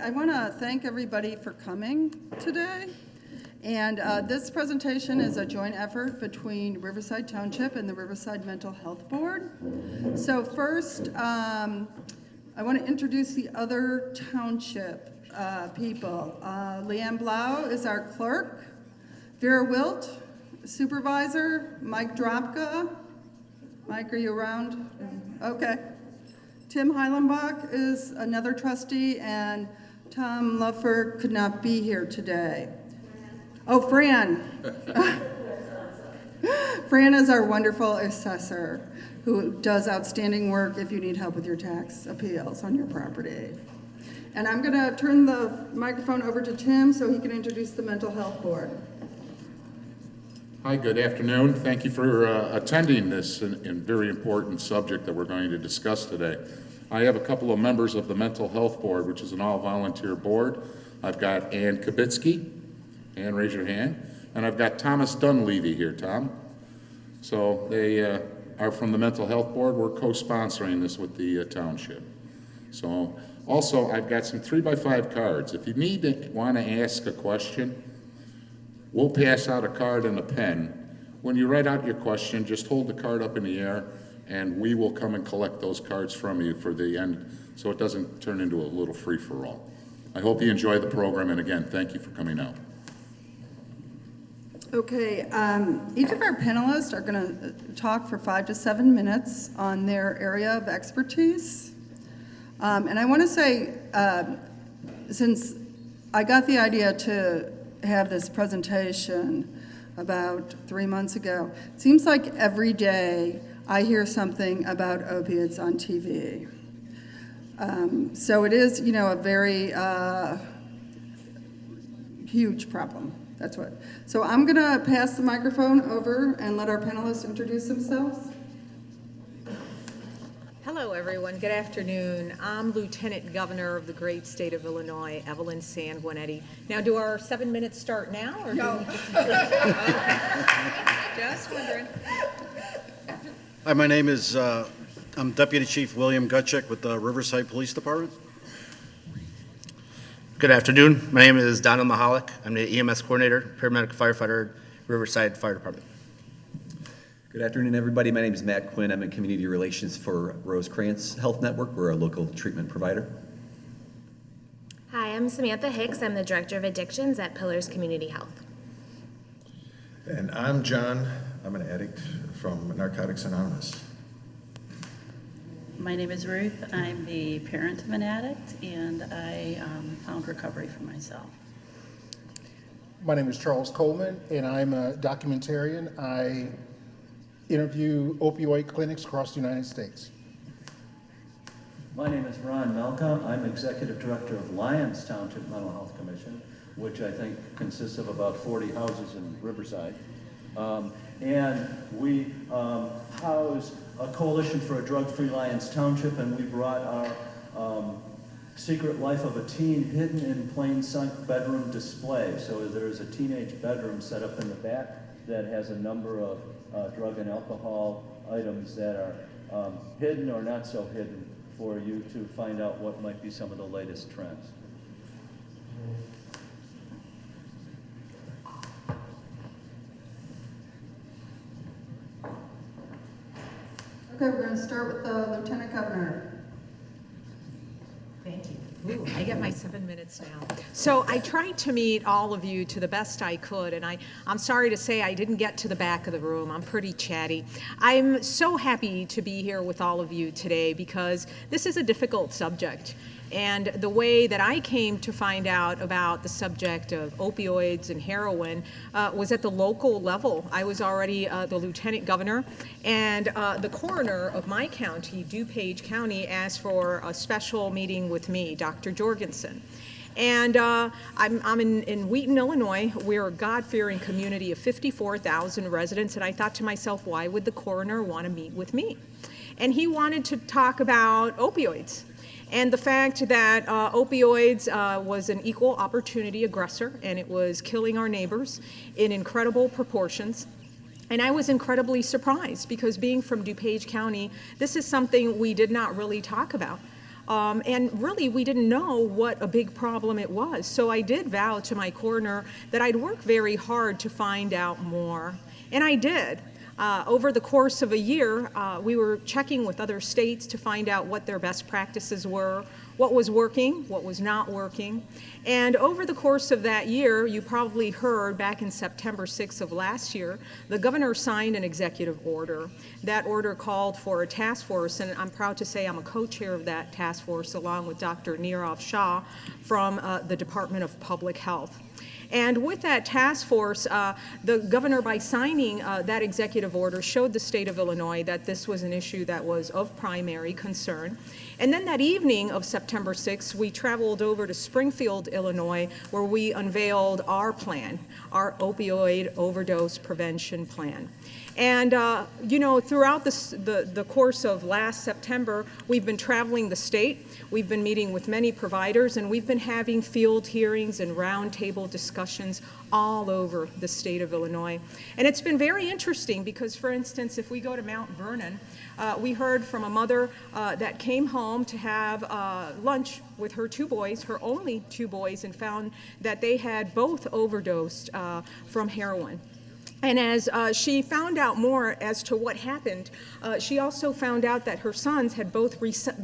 I want to thank everybody for coming today. And this presentation is a joint effort between Riverside Township and the Riverside Mental Health Board. So first, I want to introduce the other township people. Leanne Blau is our clerk. Vera Wilt, supervisor. Mike Dropka. Mike, are you around? Okay. Tim Heilenbach is another trustee, and Tom Luffer could not be here today. Oh, Fran. Fran is our wonderful assessor who does outstanding work if you need help with your tax appeals on your property. And I'm going to turn the microphone over to Tim so he can introduce the Mental Health Board. Hi, good afternoon. Thank you for attending this and very important subject that we're going to discuss today. I have a couple of members of the Mental Health Board, which is an all-volunteer board. I've got Ann Kabitsky. Ann, raise your hand. And I've got Thomas Dunleavy here, Tom. So they are from the Mental Health Board. We're co-sponsoring this with the township. So also, I've got some 3x5 cards. If you want to ask a question, we'll pass out a card and a pen. When you write out your question, just hold the card up in the air, and we will come and collect those cards from you for the end, so it doesn't turn into a little free-for-all. I hope you enjoy the program, and again, thank you for coming out. Okay, each of our panelists are going to talk for 5 to 7 minutes on their area of expertise. And I want to say, since I got the idea to have this presentation about 3 months ago, it seems like every day I hear something about opiates on TV. So it is, a very huge problem. That's what. So I'm going to pass the microphone over and let our panelists introduce themselves. Hello, everyone. Good afternoon. I'm Lieutenant Governor of the great state of Illinois, Evelyn Sanguinetti. Now, do our 7 minutes start now? Or no. Just wondering. Hi, my name is, I'm Deputy Chief William Gutchick with the Riverside Police Department. Good afternoon. My name is Donald Mahalik. I'm the EMS coordinator, paramedic firefighter, Riverside Fire Department. Good afternoon, everybody. My name is Matt Quinn. I'm in community relations for Rosecrans Health Network. We're a local treatment provider. Hi, I'm Samantha Hicks. I'm the director of addictions at Pillars Community Health. And I'm John. I'm an addict from Narcotics Anonymous. My name is Ruth. I'm the parent of an addict, and I found recovery for myself. My name is Charles Coleman, and I'm a documentarian. I interview opioid clinics across the United States. My name is Ron Malcolm. I'm executive director of Lyons Township Mental Health Commission, which I think consists of about 40 houses in Riverside. And we house a coalition for a drug-free Lyons Township, and we brought our Secret Life of a Teen hidden in plain sight bedroom display. So there's a teenage bedroom set up in the back that has a number of drug and alcohol items that are hidden or not so hidden for you to find out what might be some of the latest trends. Okay, we're going to start with the Lieutenant Governor. Thank you. Ooh, I get my 7 minutes now. So I tried to meet all of you to the best I could, and I'm sorry to say I didn't get to the back of the room. I'm pretty chatty. I'm so happy to be here with all of you today because this is a difficult subject. And the way that I came to find out about the subject of opioids and heroin was at the local level. I was already the lieutenant governor, and the coroner of my county, DuPage County, asked for a special meeting with me, Dr. Jorgensen. And I'm in Wheaton, Illinois. We're a God-fearing community of 54,000 residents, and I thought to myself, why would the coroner want to meet with me? And he wanted to talk about opioids. And the fact that opioids was an equal opportunity aggressor, and it was killing our neighbors in incredible proportions. And I was incredibly surprised because being from DuPage County, this is something we did not really talk about. And really, we didn't know what a big problem it was. So I did vow to my coroner that I'd work very hard to find out more. And I did. Over the course of a year, we were checking with other states to find out what their best practices were, what was working, what was not working. And over the course of that year, you probably heard back in September 6th of last year, the governor signed an executive order. That order called for a task force, and I'm proud to say I'm a co-chair of that task force along with Dr. Neerav Shah from the Department of Public Health. And with that task force, the governor, by signing that executive order, showed the state of Illinois that this was an issue that was of primary concern. And then that evening of September 6th, we traveled over to Springfield, Illinois, where we unveiled our plan, our opioid overdose prevention plan. And, throughout the course of last September, we've been traveling the state. We've been meeting with many providers, and we've been having field hearings and roundtable discussions all over the state of Illinois. And it's been very interesting because, for instance, if we go to Mount Vernon, we heard from a mother that came home to have lunch with her two boys, her only two boys, and found that they had both overdosed from heroin. And as she found out more as to what happened, she also found out that her sons had both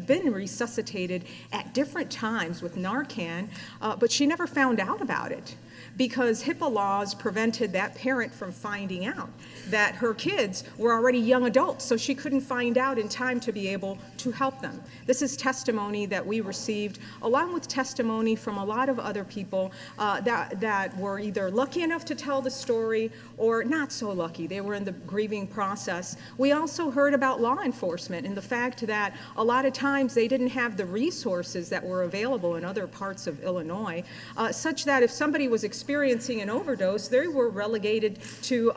been resuscitated at different times with Narcan, but she never found out about it because HIPAA laws prevented that parent from finding out that her kids were already young adults, so she couldn't find out in time to be able to help them. This is testimony that we received, along with testimony from a lot of other people that were either lucky enough to tell the story or not so lucky. They were in the grieving process. We also heard about law enforcement and the fact that a lot of times they didn't have the resources that were available in other parts of Illinois, such that if somebody was experiencing an overdose, they were relegated to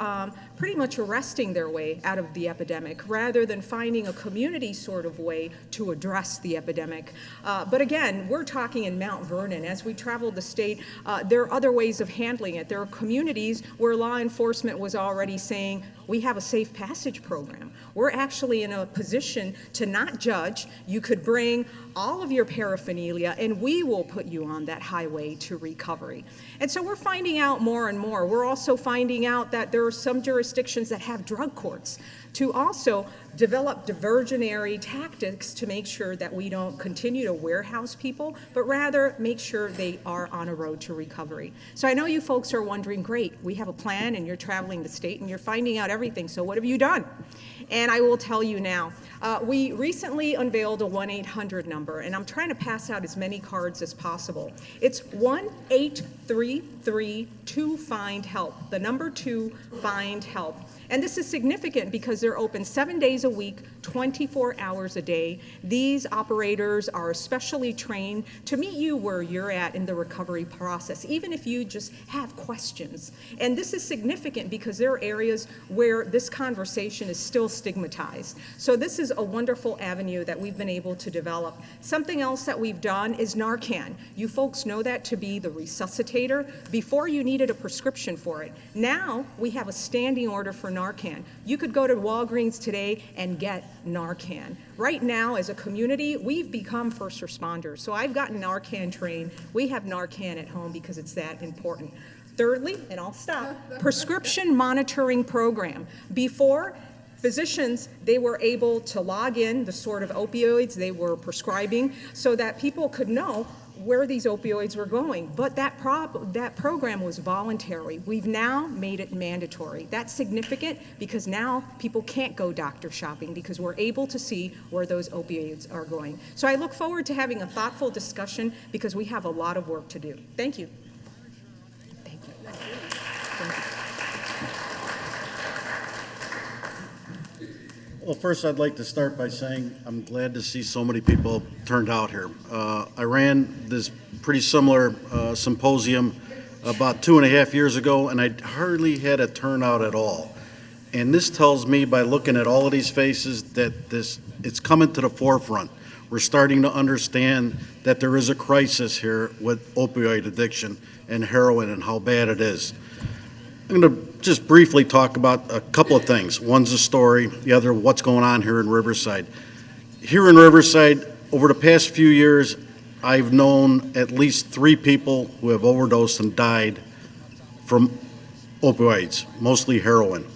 pretty much arresting their way out of the epidemic rather than finding a community sort of way to address the epidemic. But again, we're talking in Mount Vernon. As we traveled the state, there are other ways of handling it. There are communities where law enforcement was already saying, we have a safe passage program. We're actually in a position to not judge. You could bring all of your paraphernalia and we will put you on that highway to recovery. And so we're finding out more and more. We're also finding out that there are some jurisdictions that have drug courts to also develop diversionary tactics to make sure that we don't continue to warehouse people, but rather make sure they are on a road to recovery. So I know you folks are wondering, great, we have a plan and you're traveling the state and you're finding out everything, so what have you done? And I will tell you now. We recently unveiled a 1-800 number, and I'm trying to pass out as many cards as possible. It's 1-833-2-FIND-HELP, the number 2, find help. And this is significant because they're open 7 days a week, 24 hours a day. These operators are especially trained to meet you where you're at in the recovery process, even if you just have questions. And this is significant because there are areas where this conversation is still stigmatized. So this is a wonderful avenue that we've been able to develop. Something else that we've done is Narcan. You folks know that to be the resuscitator. Before you needed a prescription for it. Now we have a standing order for Narcan. You could go to Walgreens today and get Narcan. Right now, as a community, we've become first responders. So I've gotten Narcan trained. We have Narcan at home because it's that important. Thirdly, and I'll stop, prescription monitoring program. Before, physicians, they were able to log in the sort of opioids they were prescribing so that people could know where these opioids were going. But that program was voluntary. We've now made it mandatory. That's significant because now people can't go doctor shopping because we're able to see where those opioids are going. So I look forward to having a thoughtful discussion because we have a lot of work to do. Thank you. Thank you. Thank you. Well, first, I'd like to start by saying I'm glad to see so many people turned out here. I ran this pretty similar symposium about 2.5 years ago, and I hardly had a turnout at all. And this tells me, by looking at all of these faces, that it's coming to the forefront. We're starting to understand that there is a crisis here with opioid addiction and heroin and how bad it is. I'm going to just briefly talk about a couple of things. One's a story, the other what's going on here in Riverside. Here in Riverside, over the past few years, I've known at least 3 people who have overdosed and died from opioids, mostly heroin.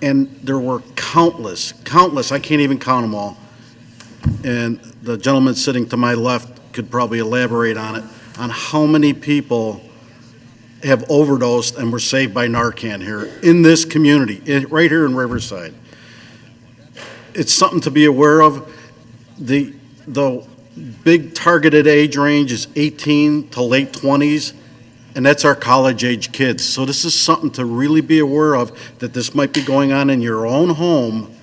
And there were countless, I can't even count them all. And the gentleman sitting to my left could probably elaborate on it, on how many people have overdosed and were saved by Narcan here in this community, right here in Riverside. It's something to be aware of. The big targeted age range is 18 to late 20s, and that's our college-age kids. So this is something to really be aware of, that this might be going on in your own home.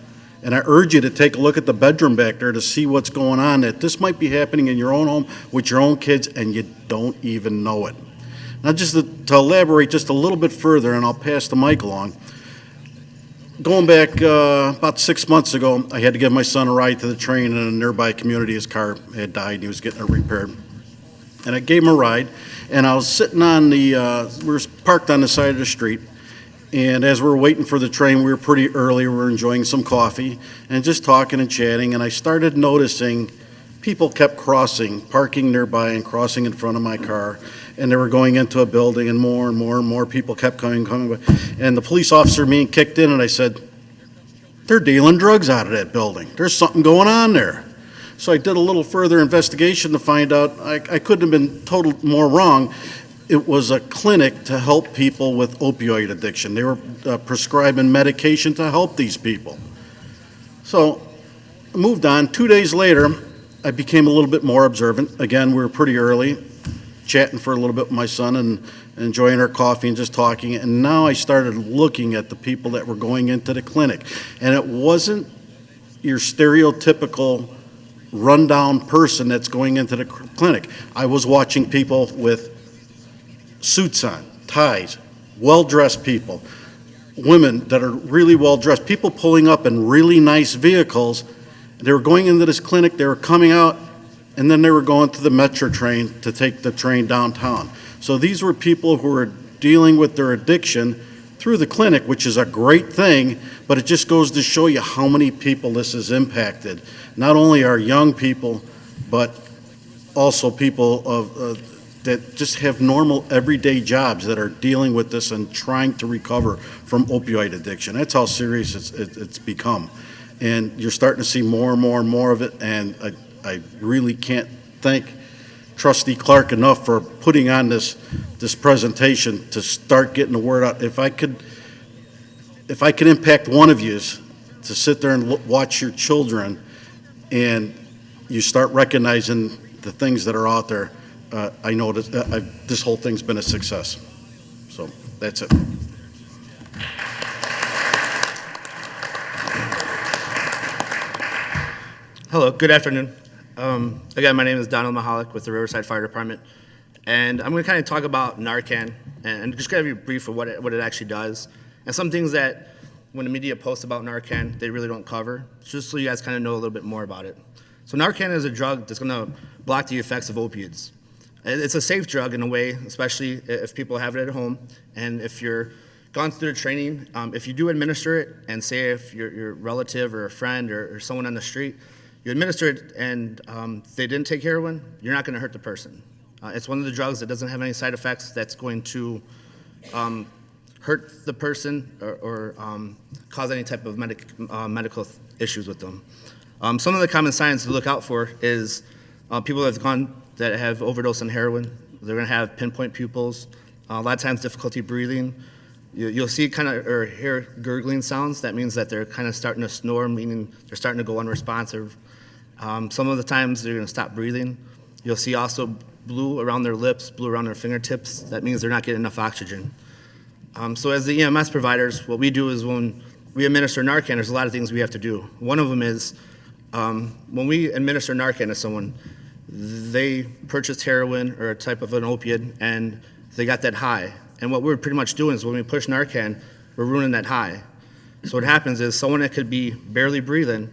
And I urge you to take a look at the bedroom back there to see what's going on, that this might be happening in your own home with your own kids, and you don't even know it. Now, just to elaborate just a little bit further, and I'll pass the mic along. Going back about 6 months ago, I had to give my son a ride to the train in a nearby community. His car had died, and he was getting it repaired. And I gave him a ride, and I was sitting on we were parked on the side of the street, and as we were waiting for the train, we were pretty early, we were enjoying some coffee, and just talking and chatting, and I started noticing people kept crossing, parking nearby and crossing in front of my car, and they were going into a building, and more people kept coming, and the police officer being kicked in, and I said, they're dealing drugs out of that building. There's something going on there. So I did a little further investigation to find out, I couldn't have been total more wrong. It was a clinic to help people with opioid addiction. They were prescribing medication to help these people. So I moved on. 2 days later, I became a little bit more observant. Again, we were pretty early, chatting for a little bit with my son and enjoying our coffee and just talking. And now I started looking at the people that were going into the clinic. And it wasn't your stereotypical rundown person that's going into the clinic. I was watching people with suits on, ties, well-dressed people, women that are really well-dressed, people pulling up in really nice vehicles. They were going into this clinic, they were coming out, and then they were going to the metro train to take the train downtown. So these were people who were dealing with their addiction through the clinic, which is a great thing, but it just goes to show you how many people this has impacted. Not only our young people, but also people that just have normal everyday jobs that are dealing with this and trying to recover from opioid addiction. That's how serious it's become. And you're starting to see more and more of it, and I really can't thank Trustee Clark enough for putting on this presentation to start getting the word out. If I could impact one of you to sit there and watch your children, and you start recognizing the things that are out there, I know that this whole thing's been a success. So that's it. Hello, good afternoon. Again, my name is Donald Mahalik with the Riverside Fire Department, and I'm going to kind of talk about Narcan and just give you a brief of what it actually does, and some things that when the media posts about Narcan, they really don't cover, just so you guys kind of know a little bit more about it. So Narcan is a drug that's going to block the effects of opiates. It's a safe drug in a way, especially if people have it at home, and if you're gone through the training, if you do administer it, and say if your relative or a friend or someone on the street, you administer it and they didn't take heroin, you're not going to hurt the person. It's one of the drugs that doesn't have any side effects that's going to hurt the person or cause any type of medical issues with them. Some of the common signs to look out for is people that have overdosed on heroin. They're going to have pinpoint pupils, a lot of times difficulty breathing. You'll see or hear gurgling sounds. That means that they're kind of starting to snore, meaning they're starting to go unresponsive. Some of the times they're going to stop breathing. You'll see also blue around their lips, blue around their fingertips. That means they're not getting enough oxygen. So as the EMS providers, what we do is when we administer Narcan, there's a lot of things we have to do. One of them is when we administer Narcan to someone, they purchased heroin or a type of an opiate and they got that high. And what we're pretty much doing is when we push Narcan, we're ruining that high. So what happens is someone that could be barely breathing,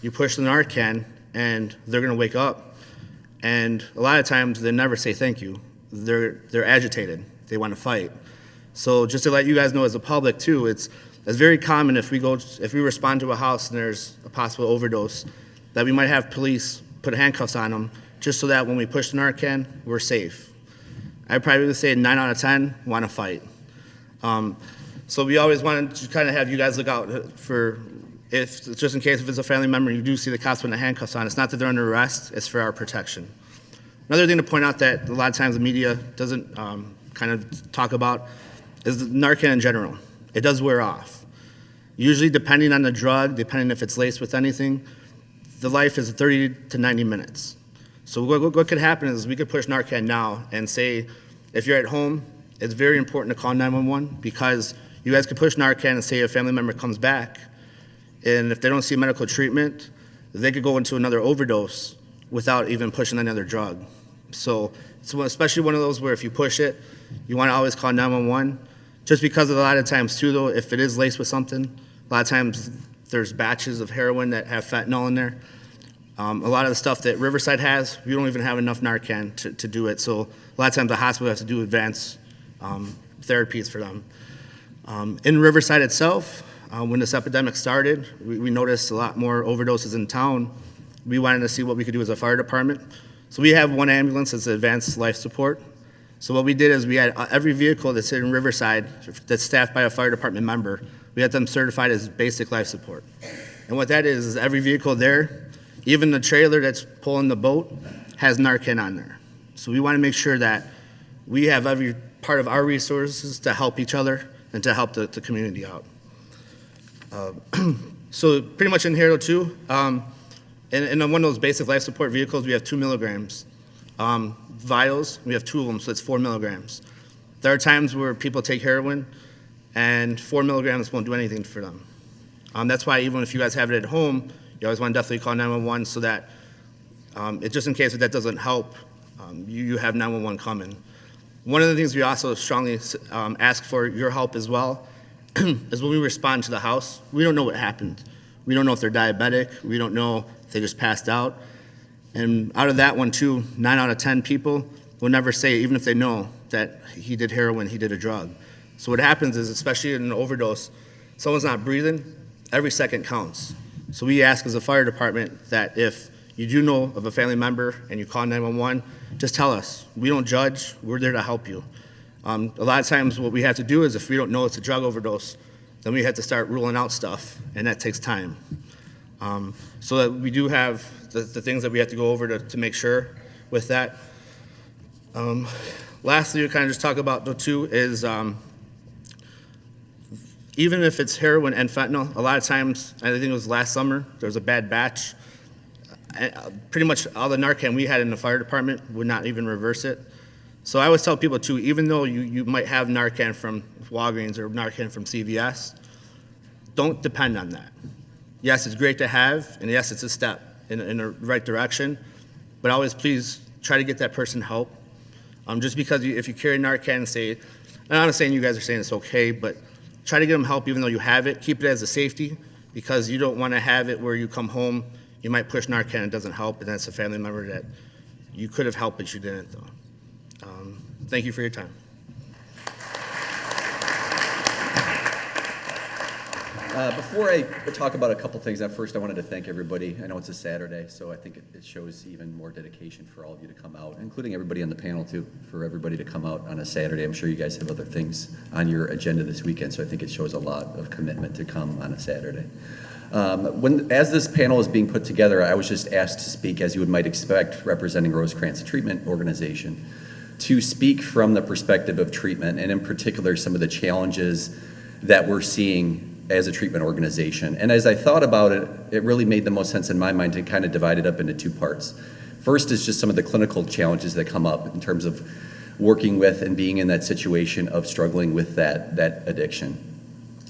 you push the Narcan and they're going to wake up. And a lot of times they never say thank you. They're agitated. They want to fight. So just to let you guys know as a public too, it's very common if we respond to a house and there's a possible overdose, that we might have police put handcuffs on them just so that when we push the Narcan, we're safe. I probably would say 9 out of 10 want to fight. So we always wanted to kind of have you guys look out for, if just in case if it's a family member, you do see the cops putting the handcuffs on. It's not that they're under arrest, it's for our protection. Another thing to point out that a lot of times the media doesn't kind of talk about is the Narcan in general. It does wear off. Usually depending on the drug, depending if it's laced with anything, the life is 30 to 90 minutes. So what could happen is we could push Narcan now and say, if you're at home, it's very important to call 911 because you guys could push Narcan and say a family member comes back, and if they don't see medical treatment, they could go into another overdose without even pushing another drug. So it's especially one of those where if you push it, you want to always call 911. Just because of a lot of times too, though, if it is laced with something, a lot of times there's batches of heroin that have fentanyl in there. A lot of the stuff that Riverside has, we don't even have enough Narcan to do it. So a lot of times the hospital has to do advanced therapies for them. In Riverside itself, when this epidemic started, we noticed a lot more overdoses in town. We wanted to see what we could do as a fire department. So we have one ambulance that's advanced life support. So what we did is we had every vehicle that's in Riverside that's staffed by a fire department member, we had them certified as basic life support. And what that is every vehicle there, even the trailer that's pulling the boat, has Narcan on there. So we want to make sure that we have every part of our resources to help each other and to help the community out. So pretty much in here too, in one of those basic life support vehicles, we have 2 milligrams. Vials, we have 2 of them, so it's 4 milligrams. There are times where people take heroin and 4 milligrams won't do anything for them. That's why even if you guys have it at home, you always want to definitely call 911 so that just in case if that doesn't help, you have 911 coming. One of the things we also strongly ask for your help as well is when we respond to the house, we don't know what happened. We don't know if they're diabetic. We don't know if they just passed out. And out of that one too, 9 out of 10 people will never say, even if they know that he did heroin, he did a drug. So what happens is, especially in an overdose, someone's not breathing, every second counts. So we ask as a fire department that if you do know of a family member and you call 911, just tell us. We don't judge, we're there to help you. A lot of times what we have to do is if we don't know it's a drug overdose, then we have to start ruling out stuff, and that takes time. So that we do have the things that we have to go over to make sure with that. Lastly, we kind of just talk about the two is even if it's heroin and fentanyl, a lot of times, I think it was last summer, there was a bad batch. Pretty much all the Narcan we had in the fire department would not even reverse it. So I always tell people too, even though you might have Narcan from Walgreens or Narcan from CVS, don't depend on that. Yes, it's great to have, and yes, it's a step in the right direction, but always please try to get that person help. Just because if you carry Narcan and say, and I'm not saying you guys are saying it's okay, but try to get them help even though you have it. Keep it as a safety because you don't want to have it where you come home, you might push Narcan and it doesn't help, and that's a family member that you could have helped, but you didn't though. Thank you for your time. Before I talk about a couple things, first I wanted to thank everybody. I know it's a Saturday, so I think it shows even more dedication for all of you to come out, including everybody on the panel too, for everybody to come out on a Saturday. I'm sure you guys have other things on your agenda this weekend, so I think it shows a lot of commitment to come on a Saturday. As this panel is being put together, I was just asked to speak, as you might expect, representing Rosecrans Treatment Organization, to speak from the perspective of treatment, and in particular some of the challenges that we're seeing as a treatment organization. And as I thought about it, it really made the most sense in my mind to kind of divide it up into 2 parts. First is just some of the clinical challenges that come up in terms of working with and being in that situation of struggling with that addiction.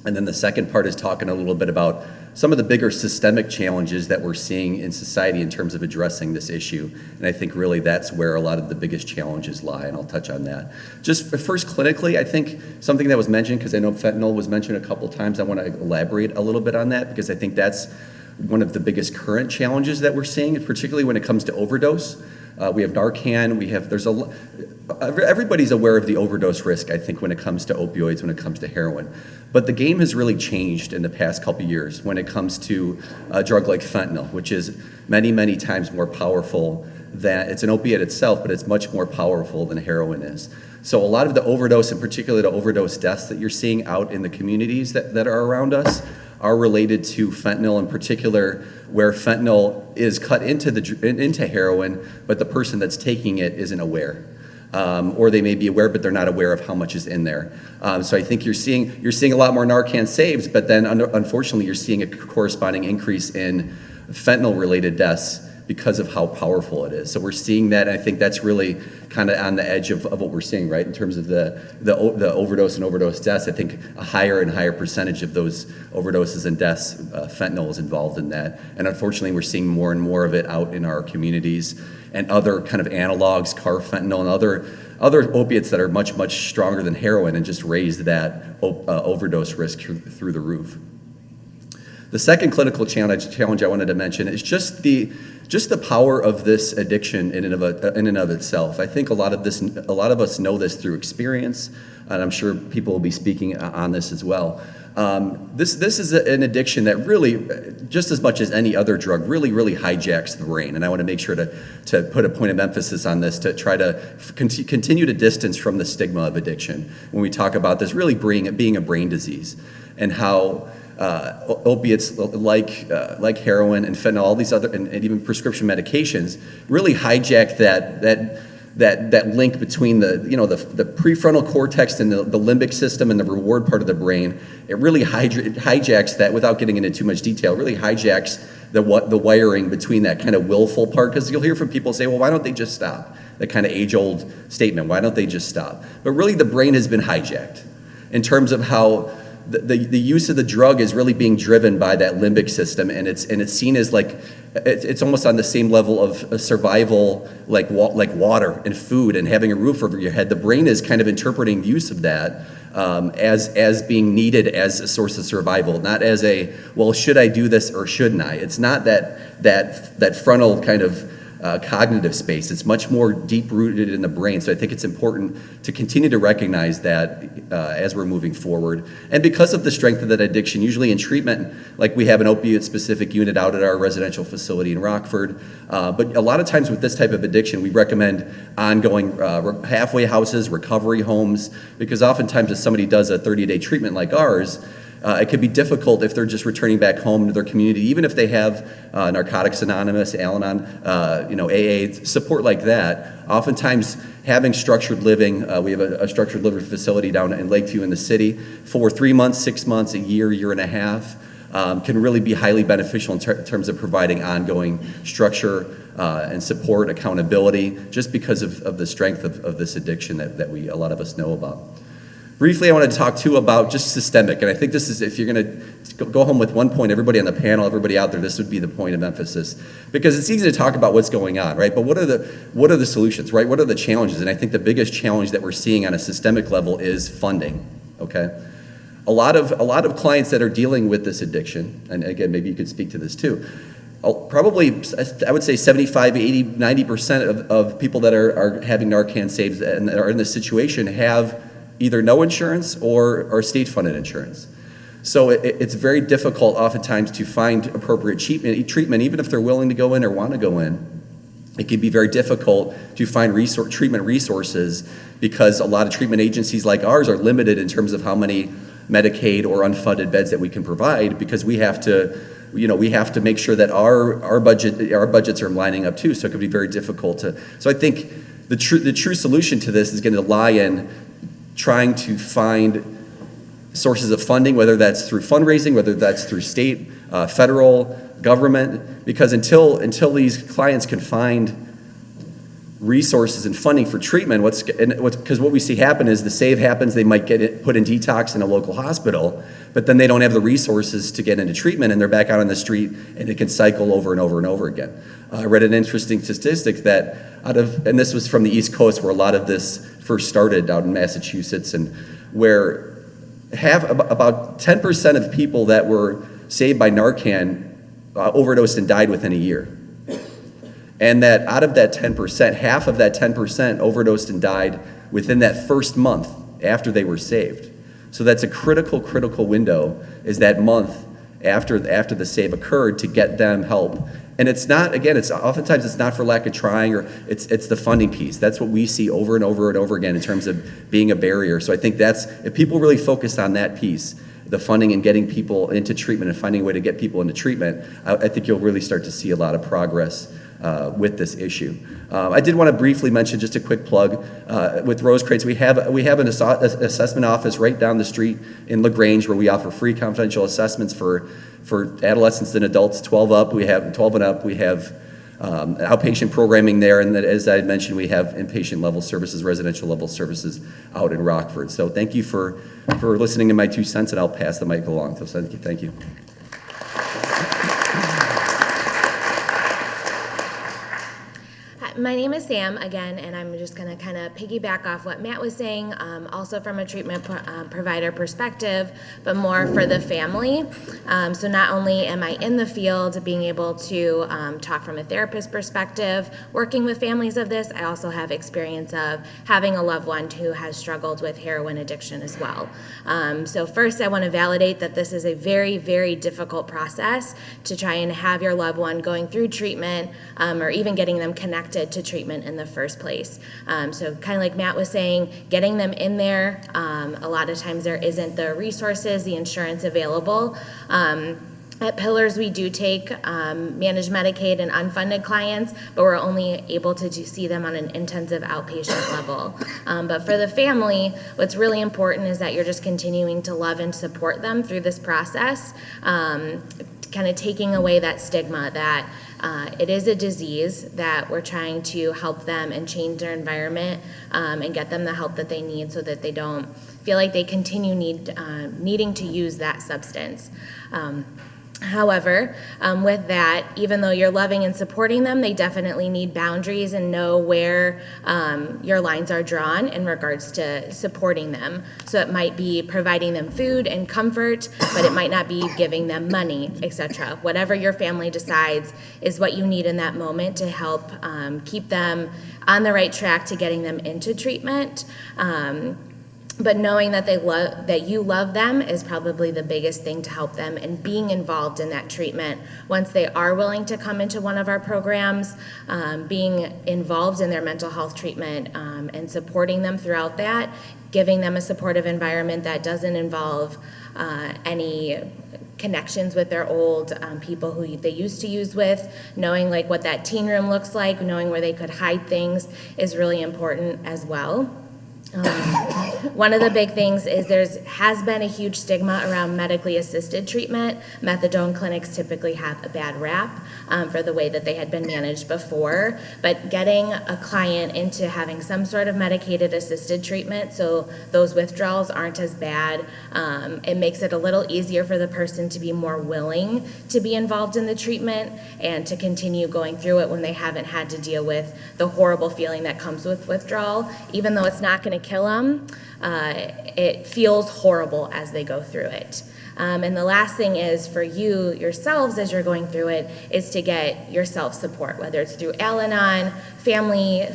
And then the second part is talking a little bit about some of the bigger systemic challenges that we're seeing in society in terms of addressing this issue. And I think really that's where a lot of the biggest challenges lie, and I'll touch on that. Just first clinically, I think something that was mentioned, because I know fentanyl was mentioned a couple times, I want to elaborate a little bit on that, because I think that's one of the biggest current challenges that we're seeing, particularly when it comes to overdose. We have Narcan. Everybody's aware of the overdose risk, I think, when it comes to opioids, when it comes to heroin. But the game has really changed in the past couple years when it comes to a drug like fentanyl, which is many, many times more powerful than, it's an opiate itself, but it's much more powerful than heroin is. So a lot of the overdose, and particularly the overdose deaths that you're seeing out in the communities that are around us, are related to fentanyl, in particular, where fentanyl is cut into heroin, but the person that's taking it isn't aware. Or they may be aware, but they're not aware of how much is in there. So I think you're seeing a lot more Narcan saves, but then unfortunately you're seeing a corresponding increase in fentanyl-related deaths because of how powerful it is. So we're seeing that, and I think that's really kind of on the edge of what we're seeing, right? In terms of the overdose and overdose deaths, I think a higher and higher percentage of those overdoses and deaths, fentanyl is involved in that. And unfortunately, we're seeing more and more of it out in our communities, and other kind of analogs, carfentanil, and other opiates that are much, much stronger than heroin, and just raise that overdose risk through the roof. The second clinical challenge I wanted to mention is just the power of this addiction in and of itself. I think a lot of us know this through experience, and I'm sure people will be speaking on this as well. This is an addiction that really, just as much as any other drug, really hijacks the brain. And I want to make sure to put a point of emphasis on this, to try to continue to distance from the stigma of addiction when we talk about this really being a brain disease, and how opiates like heroin and fentanyl, all these other, and even prescription medications, really hijack that link between the prefrontal cortex and the limbic system and the reward part of the brain. It really hijacks that, without getting into too much detail, really hijacks the wiring between that kind of willful part, because you'll hear from people say, well, why don't they just stop? That kind of age-old statement, why don't they just stop? But really the brain has been hijacked in terms of how the use of the drug is really being driven by that limbic system, and it's seen as like, it's almost on the same level of a survival, like water and food and having a roof over your head. The brain is kind of interpreting the use of that as being needed as a source of survival, not as a, well, should I do this or shouldn't I? It's not that frontal kind of cognitive space. It's much more deep-rooted in the brain. So I think it's important to continue to recognize that as we're moving forward. And because of the strength of that addiction, usually in treatment, like we have an opiate-specific unit out at our residential facility in Rockford, but a lot of times with this type of addiction, we recommend ongoing halfway houses, recovery homes, because oftentimes if somebody does a 30-day treatment like ours, it could be difficult if they're just returning back home to their community, even if they have Narcotics Anonymous, Al-Anon, AA, support like that. Oftentimes, having structured living, we have a structured living facility down in Lakeview in the city, for 3 months, 6 months, a year and a half, can really be highly beneficial in terms of providing ongoing structure and support, accountability, just because of the strength of this addiction that a lot of us know about. Briefly, I want to talk too about just systemic, and I think this is, if you're going to go home with one point, everybody on the panel, everybody out there, this would be the point of emphasis, because it's easy to talk about what's going on, right? But what are the solutions, right? What are the challenges? And I think the biggest challenge that we're seeing on a systemic level is funding. Okay, a lot of clients that are dealing with this addiction, and again, maybe you could speak to this too. Probably, I would say 75, 80, 90% of people that are having Narcan saves and that are in this situation have either no insurance or state-funded insurance. So it's very difficult oftentimes to find appropriate treatment, even if they're willing to go in or want to go in. It can be very difficult to find treatment resources, because a lot of treatment agencies like ours are limited in terms of how many Medicaid or unfunded beds that we can provide, because we have to make sure that our budgets are lining up too. So it can be very difficult to. So I think the true solution to this is going to lie in trying to find sources of funding, whether that's through fundraising, whether that's through state, federal, government, because until these clients can find resources and funding for treatment, because what we see happen is the save happens, they might get it put in detox in a local hospital, but then they don't have the resources to get into treatment, and they're back out on the street, and it can cycle over and over and over again. I read an interesting statistic that and this was from the East Coast, where a lot of this first started out in Massachusetts, and where about 10% of people that were saved by Narcan overdosed and died within a year. And that out of that 10%, half of that 10% overdosed and died within that first month after they were saved. So that's a critical window, is that month after the save occurred, to get them help. And it's not, again, it's oftentimes it's not for lack of trying, or it's the funding piece. That's what we see over and over and over again in terms of being a barrier. So I think that's, if people really focus on that piece, the funding and getting people into treatment and finding a way to get people into treatment, I think you'll really start to see a lot of progress with this issue. I did want to briefly mention, just a quick plug, with Rose Crates, we have an assessment office right down the street in LaGrange, where we offer free confidential assessments for adolescents and adults 12 up. We have 12 and up. We have outpatient programming there, and that, as I had mentioned, we have inpatient level services, residential level services out in Rockford. So thank you for listening to my 2 cents, and I'll pass the mic along. So thank you. My name is Sam, again, and I'm just going to kind of piggyback off what Matt was saying, also from a treatment provider perspective, but more for the family. So not only am I in the field being able to talk from a therapist perspective, working with families of this, I also have experience of having a loved one who has struggled with heroin addiction as well. So first, I want to validate that this is a very, very difficult process to try and have your loved one going through treatment, or even getting them connected to treatment in the first place. So kind of like Matt was saying, getting them in there, a lot of times there isn't the resources, the insurance available. At Pillars, we do take managed Medicaid and unfunded clients, but we're only able to see them on an intensive outpatient level. But for the family, what's really important is that you're just continuing to love and support them through this process, kind of taking away that stigma that it is a disease, that we're trying to help them and change their environment, and get them the help that they need so that they don't feel like they continue needing to use that substance. However, with that, even though you're loving and supporting them, they definitely need boundaries and know where your lines are drawn in regards to supporting them. So it might be providing them food and comfort, but it might not be giving them money, etc. Whatever your family decides is what you need in that moment to help keep them on the right track to getting them into treatment. But knowing that that you love them is probably the biggest thing to help them, and being involved in that treatment once they are willing to come into one of our programs, being involved in their mental health treatment, and supporting them throughout that, giving them a supportive environment that doesn't involve any connections with their old people who they used to use with, knowing like what that teen room looks like, knowing where they could hide things is really important as well. One of the big things is has been a huge stigma around medically assisted treatment. Methadone clinics typically have a bad rap for the way that they had been managed before, but getting a client into having some sort of medicated assisted treatment so those withdrawals aren't as bad, it makes it a little easier for the person to be more willing to be involved in the treatment and to continue going through it when they haven't had to deal with the horrible feeling that comes with withdrawal. Even though it's not going to kill them, it feels horrible as they go through it. And the last thing is for you yourselves as you're going through it is to get yourself support, whether it's through Al-Anon, family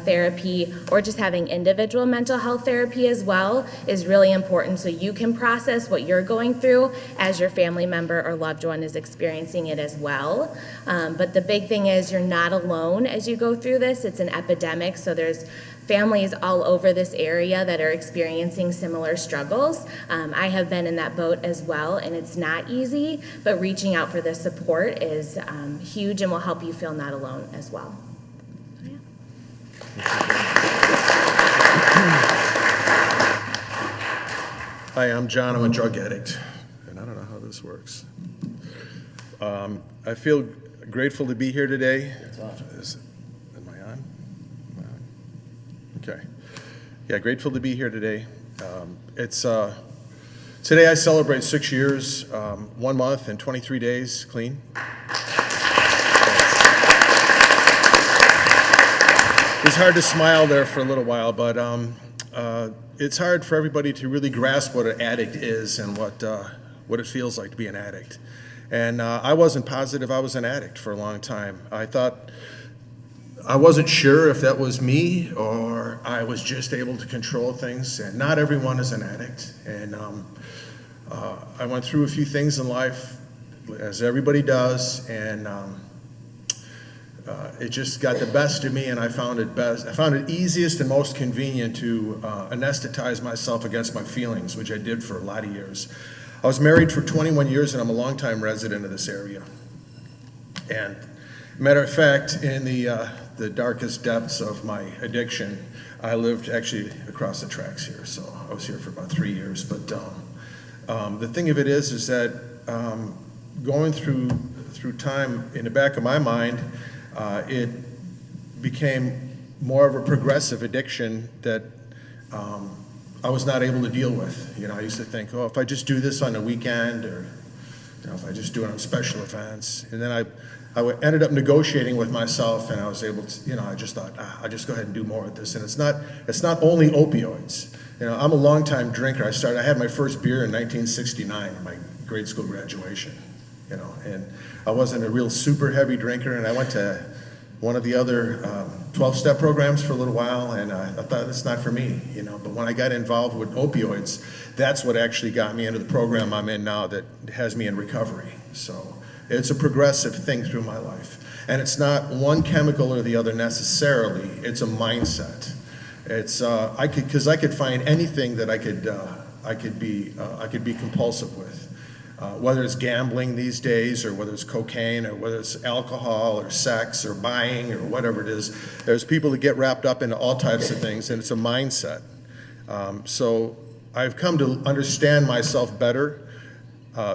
therapy, or just having individual mental health therapy as well is really important so you can process what you're going through as your family member or loved one is experiencing it as well. But the big thing is you're not alone as you go through this. It's an epidemic, so there's families all over this area that are experiencing similar struggles. I have been in that boat as well, and it's not easy, but reaching out for the support is huge and will help you feel not alone as well. Hi, I'm John. I'm a drug addict, and I don't know how this works. I feel grateful to be here today. Am I on? Okay. Yeah, grateful to be here today. Today I celebrate 6 years, 1 month, and 23 days clean. It's hard to smile there for a little while, but it's hard for everybody to really grasp what an addict is and what it feels like to be an addict. And I wasn't positive I was an addict for a long time. I thought I wasn't sure if that was me or I was just able to control things. And not everyone is an addict. And I went through a few things in life, as everybody does, and it just got the best of me, and I found it easiest and most convenient to anesthetize myself against my feelings, which I did for a lot of years. I was married for 21 years, and I'm a longtime resident of this area. And matter of fact, in the darkest depths of my addiction, I lived actually across the tracks here, so I was here for about 3 years. But the thing of it is that going through time, in the back of my mind, it became more of a progressive addiction that I was not able to deal with. You know, I used to think, oh, if I just do this on the weekend, or if I just do it on special events, and then I ended up negotiating with myself, and I was able to, I just thought, I'll just go ahead and do more with this. And it's not only opioids. I'm a longtime drinker. I had my first beer in 1969, my grade school graduation. And I wasn't a real super heavy drinker, and I went to one of the other 12-step programs for a little while, and I thought, it's not for me, But when I got involved with opioids, that's what actually got me into the program I'm in now that has me in recovery. So it's a progressive thing through my life. And it's not one chemical or the other necessarily, it's a mindset. It's, because I could find anything that I could be compulsive with. Whether it's gambling these days, or whether it's cocaine, or whether it's alcohol, or sex, or buying, or whatever it is, there's people that get wrapped up into all types of things, and it's a mindset. So I've come to understand myself better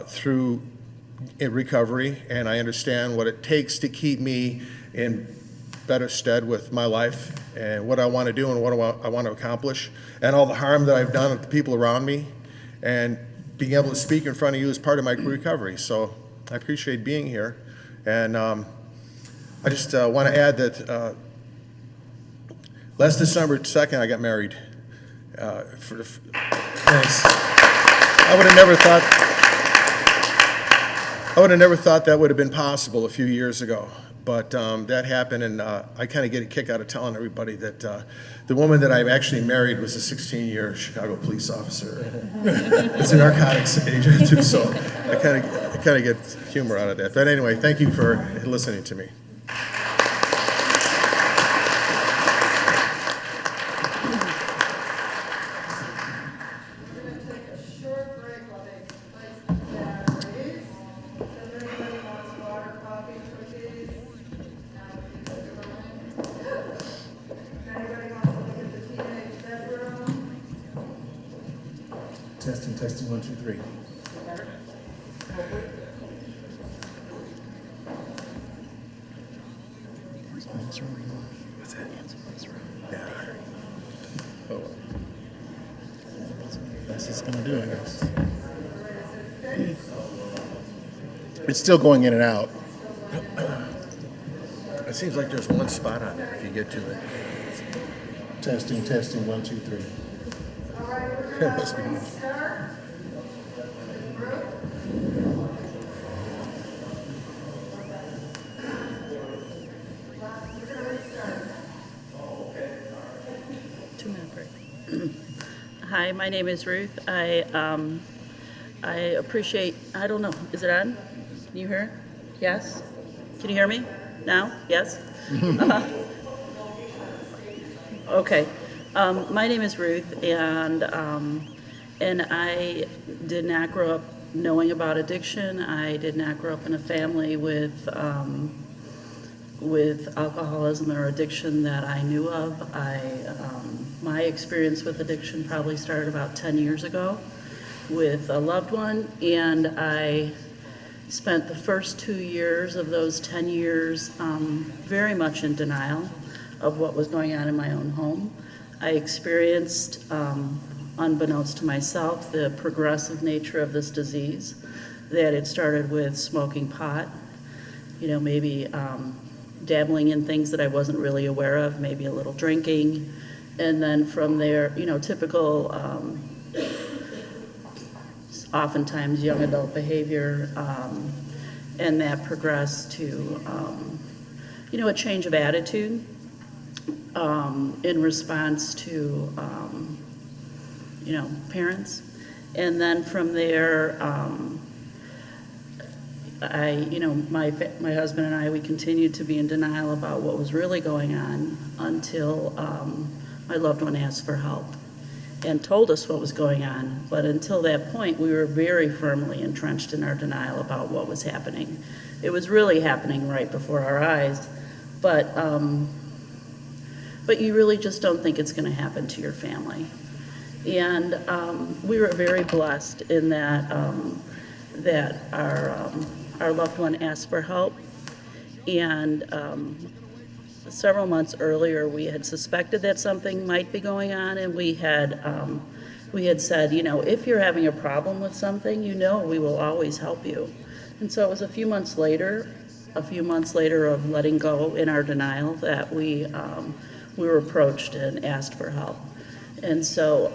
through recovery, and I understand what it takes to keep me in better stead with my life, and what I want to do, and what I want to accomplish, and all the harm that I've done to the people around me, and being able to speak in front of you is part of my recovery. So I appreciate being here. And I just want to add that last December 2nd, I got married. Thanks. I would have never thought that would have been possible a few years ago. But that happened, and I kind of get a kick out of telling everybody that the woman that I actually married was a 16-year Chicago police officer. It's a narcotics agent, too, so I kind of get humor out of that. But anyway, thank you for listening to me. Testing, 1, 2, 3. What's that? Yeah. Oh. That's just gonna do it. It's still going in and out. It seems like there's one spot on there if you get to it. Testing, 1, 2, 3. That must be me. Hi, my name is Ruth. I appreciate, I don't know, is it on? Can you hear? Yes? Can you hear me now? Yes? Okay. My name is Ruth, and I did not grow up knowing about addiction. I did not grow up in a family with alcoholism or addiction that I knew of. My experience with addiction probably started about 10 years ago with a loved one, and I spent the first 2 years of those 10 years very much in denial of what was going on in my own home. I experienced, unbeknownst to myself, the progressive nature of this disease, that it started with smoking pot, maybe dabbling in things that I wasn't really aware of, maybe a little drinking, and then from there, typical, oftentimes young adult behavior, and that progressed to, a change of attitude in response to, parents. And then from there, my husband and I, we continued to be in denial about what was really going on until my loved one asked for help and told us what was going on. But until that point, we were very firmly entrenched in our denial about what was happening. It was really happening right before our eyes, but you really just don't think it's going to happen to your family. And we were very blessed in that our loved one asked for help, and several months earlier, we had suspected that something might be going on, and we had said, if you're having a problem with something, we will always help you. And so it was a few months later of letting go in our denial that we were approached and asked for help. And so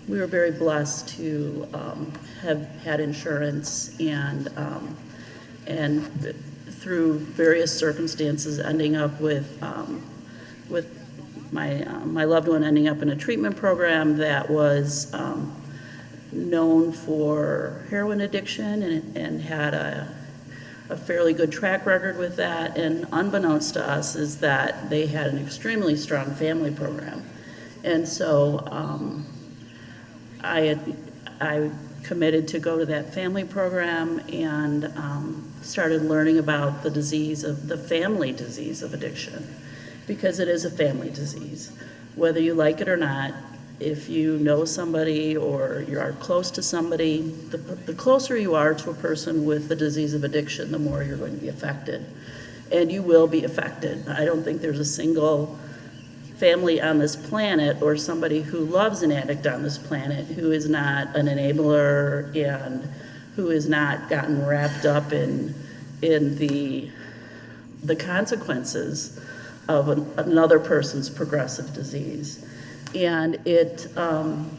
we were very blessed to have had insurance and through various circumstances ending up with my loved one ending up in a treatment program that was known for heroin addiction and had a fairly good track record with that. And unbeknownst to us is that they had an extremely strong family program. And so I committed to go to that family program and started learning about the family disease of addiction, because it is a family disease. Whether you like it or not, if you know somebody or you are close to somebody, the closer you are to a person with the disease of addiction, the more you're going to be affected. And you will be affected. I don't think there's a single family on this planet or somebody who loves an addict on this planet who is not an enabler and who has not gotten wrapped up in the consequences of another person's progressive disease. And it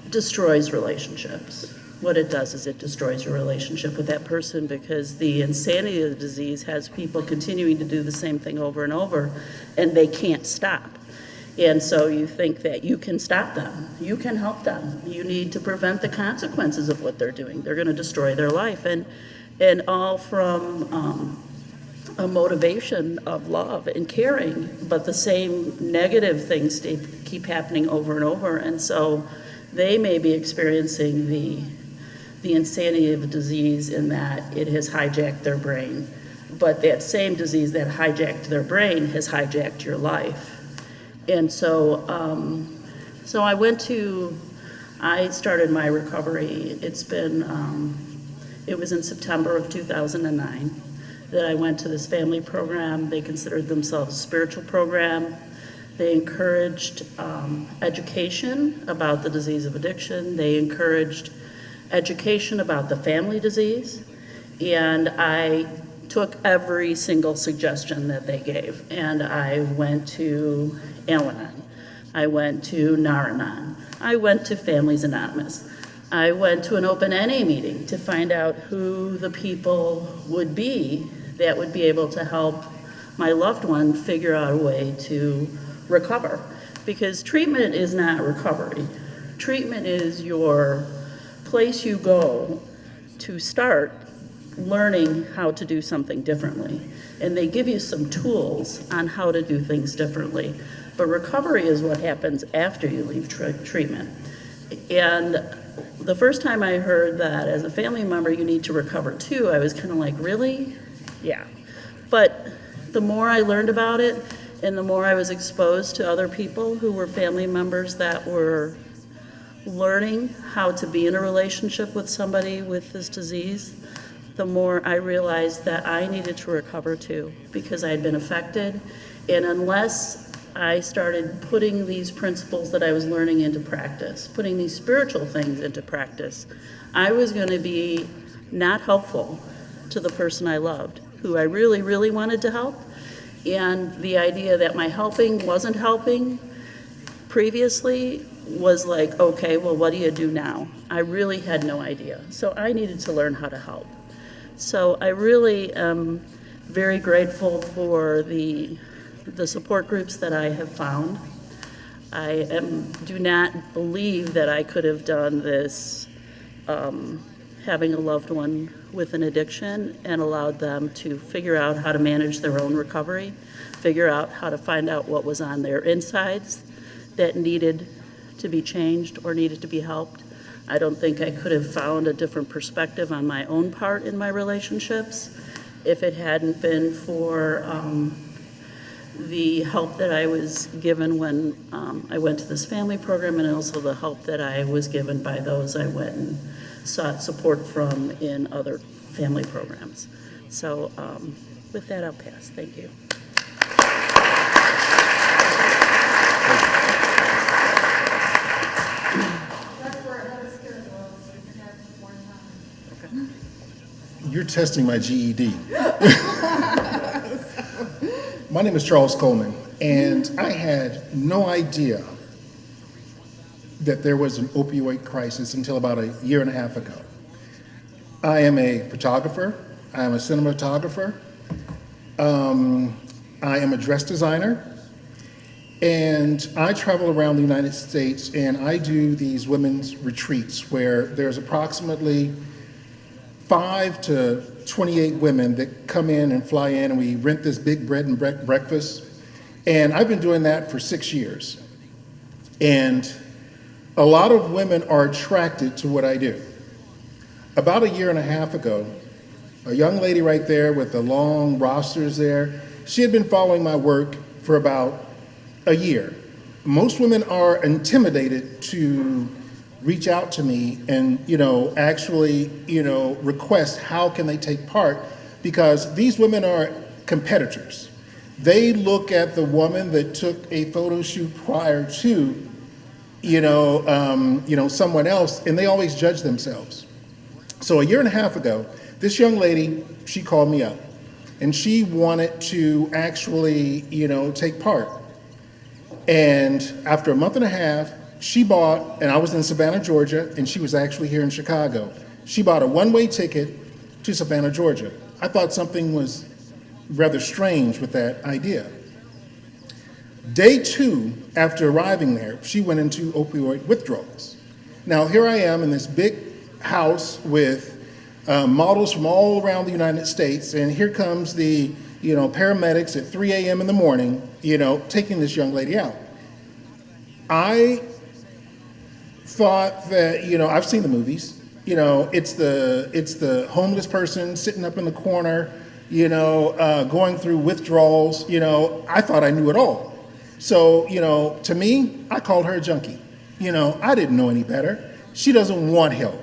destroys relationships. What it does is it destroys your relationship with that person, because the insanity of the disease has people continuing to do the same thing over and over, and they can't stop. And so you think that you can stop them, you can help them, you need to prevent the consequences of what they're doing. They're going to destroy their life, and all from a motivation of love and caring, but the same negative things keep happening over and over. And so they may be experiencing the insanity of the disease in that it has hijacked their brain, but that same disease that hijacked their brain has hijacked your life. And so I started my recovery. It was in September of 2009 that I went to this family program. They considered themselves a spiritual program. They encouraged education about the disease of addiction. They encouraged education about the family disease. And I took every single suggestion that they gave. And I went to Al-Anon. I went to Nar-Anon. I went to Families Anonymous. I went to an open NA meeting to find out who the people would be that would be able to help my loved one figure out a way to recover. Because treatment is not recovery. Treatment is your place you go to start learning how to do something differently. And they give you some tools on how to do things differently. But recovery is what happens after you leave treatment. And the first time I heard that as a family member you need to recover too, I was kind of like, really? Yeah. But the more I learned about it and the more I was exposed to other people who were family members that were learning how to be in a relationship with somebody with this disease, the more I realized that I needed to recover too, because I had been affected. And unless I started putting these principles that I was learning into practice, putting these spiritual things into practice, I was going to be not helpful to the person I loved, who I really, really wanted to help. And the idea that my helping wasn't helping previously was like, okay, well, what do you do now? I really had no idea. So I needed to learn how to help. So I really am very grateful for the the support groups that I have found. Do not believe that I could have done this having a loved one with an addiction and allowed them to figure out how to manage their own recovery, figure out how to find out what was on their insides that needed to be changed or needed to be helped. I don't think I could have found a different perspective on my own part in my relationships if it hadn't been for the help that I was given when I went to this family program, and also the help that I was given by those I went and sought support from in other family programs. So with that, I'll pass. Thank you. You're testing my GED. My name is Charles Coleman, and I had no idea that there was an opioid crisis until about a year and a half ago. I am a photographer. I am a cinematographer. I am a dress designer. And I travel around the United States, and I do these women's retreats where there's approximately 5 to 28 women that come in and fly in, and we rent this big bread and breakfast. And I've been doing that for 6 years. And a lot of women are attracted to what I do. About a year and a half ago, a young lady right there with the long rosters there, she had been following my work for about a year. Most women are intimidated to reach out to me and, actually, request how can they take part, because these women are competitors. They look at the woman that took a photo shoot prior to, someone else, and they always judge themselves. So a year and a half ago, this young lady, she called me up, and she wanted to actually, take part. And after a month and a half, she bought, and I was in Savannah, Georgia, and she was actually here in Chicago. She bought a one-way ticket to Savannah, Georgia. I thought something was rather strange with that idea. Day 2, after arriving there, she went into opioid withdrawals. Now, here I am in this big house with models from all around the United States, and here comes the paramedics at 3 a.m. in the morning, taking this young lady out. I thought that, I've seen the movies, it's the homeless person sitting up in the corner, going through withdrawals, I thought I knew it all. So, to me, I called her a junkie. I didn't know any better. She doesn't want help.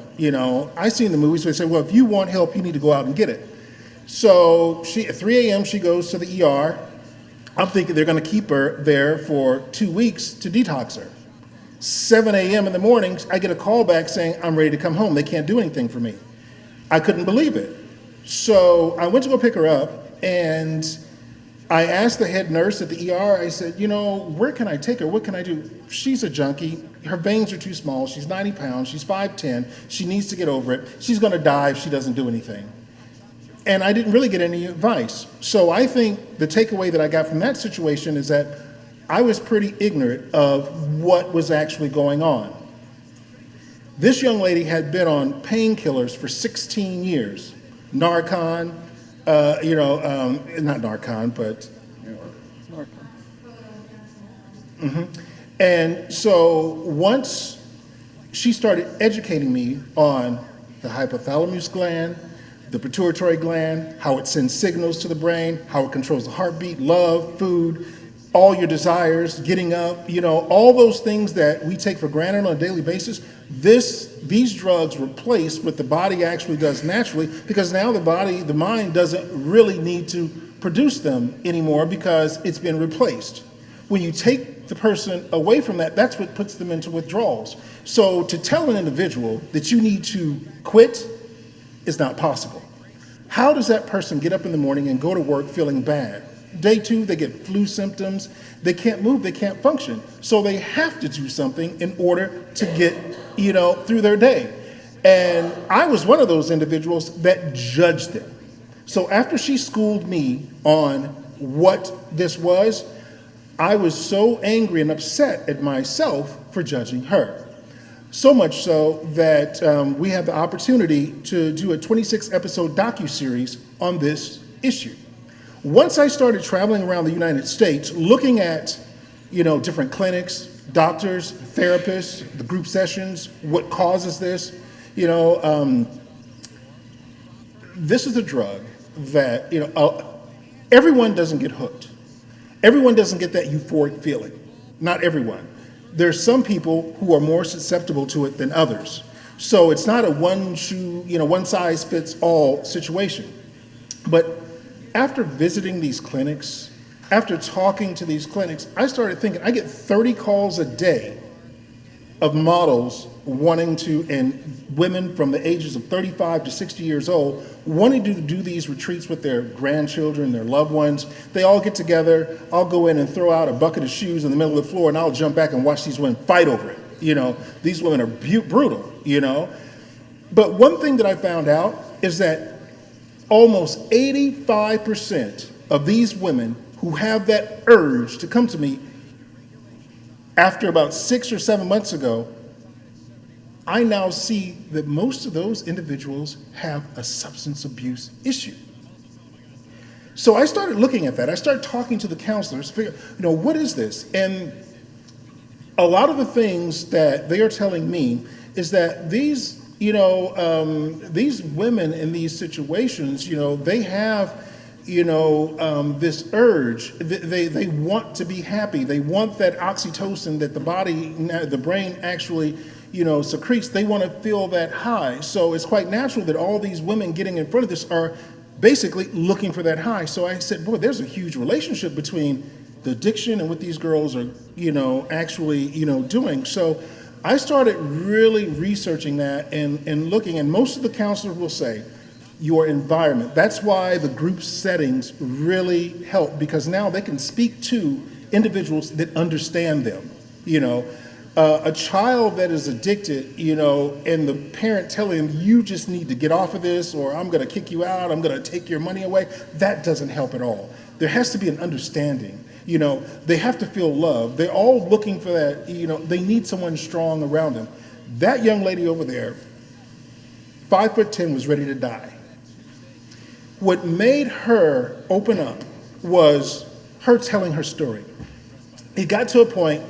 I seen the movies where they say, well, if you want help, you need to go out and get it. So at 3 a.m., she goes to the ER. I'm thinking they're going to keep her there for 2 weeks to detox her. 7 a.m. in the morning, I get a call back saying, I'm ready to come home. They can't do anything for me. I couldn't believe it. So I went to go pick her up, and I asked the head nurse at the ER, I said, where can I take her? What can I do? She's a junkie. Her veins are too small. She's 90 pounds. She's 5'10". She needs to get over it. She's going to die if she doesn't do anything. And I didn't really get any advice. So I think the takeaway that I got from that situation is that I was pretty ignorant of what was actually going on. This young lady had been on painkillers for 16 years. Narcan, not Narcan, but And so once she started educating me on the hypothalamus gland, the pituitary gland, how it sends signals to the brain, how it controls the heartbeat, love, food, all your desires, getting up, all those things that we take for granted on a daily basis, these drugs replace what the body actually does naturally, because now the mind doesn't really need to produce them anymore because it's been replaced. When you take the person away from that, that's what puts them into withdrawals. So to tell an individual that you need to quit is not possible. How does that person get up in the morning and go to work feeling bad? Day 2, they get flu symptoms. They can't move, they can't function. So they have to do something in order to get, through their day. And I was one of those individuals that judged them. So after she schooled me on, what this was, I was so angry and upset at myself for judging her. So much so that we have the opportunity to do a 26-episode docuseries on this issue. Once I started traveling around the United States, looking at, different clinics, doctors, therapists, the group sessions, what causes this, this is a drug that, everyone doesn't get hooked. Everyone doesn't get that euphoric feeling. Not everyone. There's some people who are more susceptible to it than others. So it's not a one size fits all situation. But after visiting these clinics, after talking to these clinics, I started thinking, I get 30 calls a day of models wanting to, and women from the ages of 35 to 60 years old, wanting to do these retreats with their grandchildren, their loved ones. They all get together, I'll go in and throw out a bucket of shoes in the middle of the floor, and I'll jump back and watch these women fight over it. These women are brutal, But one thing that I found out is that almost 85% of these women who have that urge to come to me, after about 6 or 7 months ago, I now see that most of those individuals have a substance abuse issue. So I started looking at that. I started talking to the counselors, figure, what is this? And a lot of the things that they are telling me is that these women in these situations, they have this urge. They want to be happy. They want that oxytocin that the brain actually, secretes. They want to feel that high. So it's quite natural that all these women getting in front of this are basically looking for that high. So I said, boy, there's a huge relationship between the addiction and what these girls are, actually, doing. So I started really researching that and looking, and most of the counselors will say, your environment. That's why the group settings really help, because now they can speak to individuals that understand them. A child that is addicted, and the parent telling them, you just need to get off of this, or I'm going to kick you out, I'm going to take your money away, that doesn't help at all. There has to be an understanding. They have to feel love. They're all looking for that, they need someone strong around them. That young lady over there, 5'10", was ready to die. What made her open up was her telling her story. It got to a point,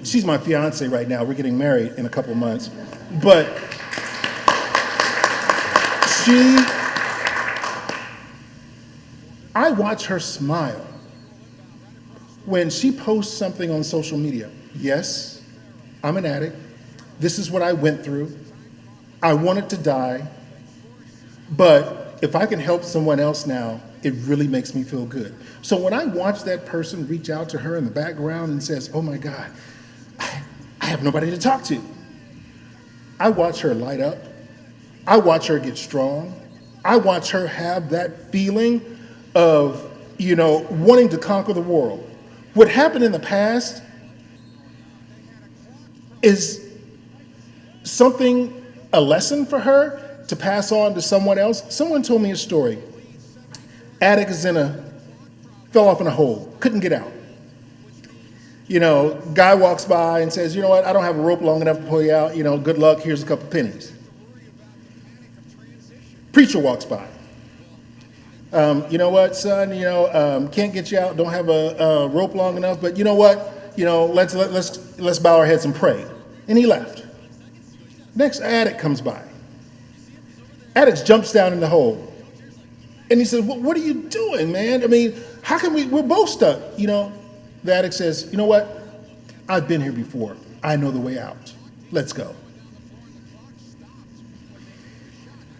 she's my fiance right now, we're getting married in a couple of months, but I watch her smile when she posts something on social media. Yes, I'm an addict. This is what I went through. I wanted to die, but if I can help someone else now, it really makes me feel good. So when I watch that person reach out to her in the background and says, oh my God, I have nobody to talk to, I watch her light up. I watch her get strong. I watch her have that feeling of, wanting to conquer the world. What happened in the past is a lesson for her to pass on to someone else. Someone told me a story. Addict fell off in a hole, couldn't get out. Guy walks by and says, you know what, I don't have a rope long enough to pull you out, good luck, here's a couple pennies. Preacher walks by. You know what, son, can't get you out, don't have a rope long enough, but you know what, let's bow our heads and pray. And he left. Next addict comes by. Addict jumps down in the hole. And he says, what are you doing, man? I mean, how can we're both stuck. The addict says, you know what? I've been here before. I know the way out. Let's go.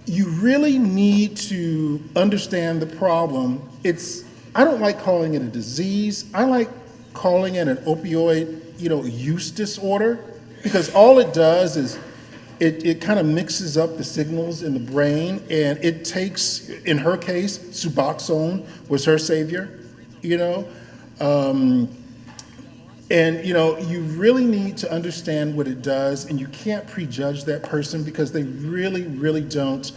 You really need to understand the problem. I don't like calling it a disease. I like calling it an opioid, use disorder, because all it does is it kind of mixes up the signals in the brain, and it takes, in her case, Suboxone was her savior, and you really need to understand what it does, and you can't prejudge that person because they really, really don't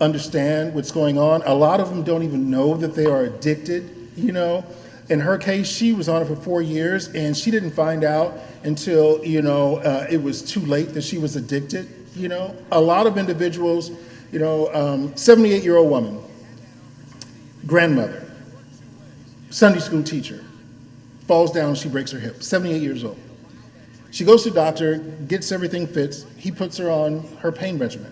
understand what's going on. A lot of them don't even know that they are addicted. you know. In her case, she was on it for 4 years, and she didn't find out until, it was too late that she was addicted, you know. A lot of individuals, 78-year-old woman, grandmother, Sunday school teacher, falls down, she breaks her hip, 78 years old. She goes to the doctor, gets everything fixed. He puts her on her pain regimen.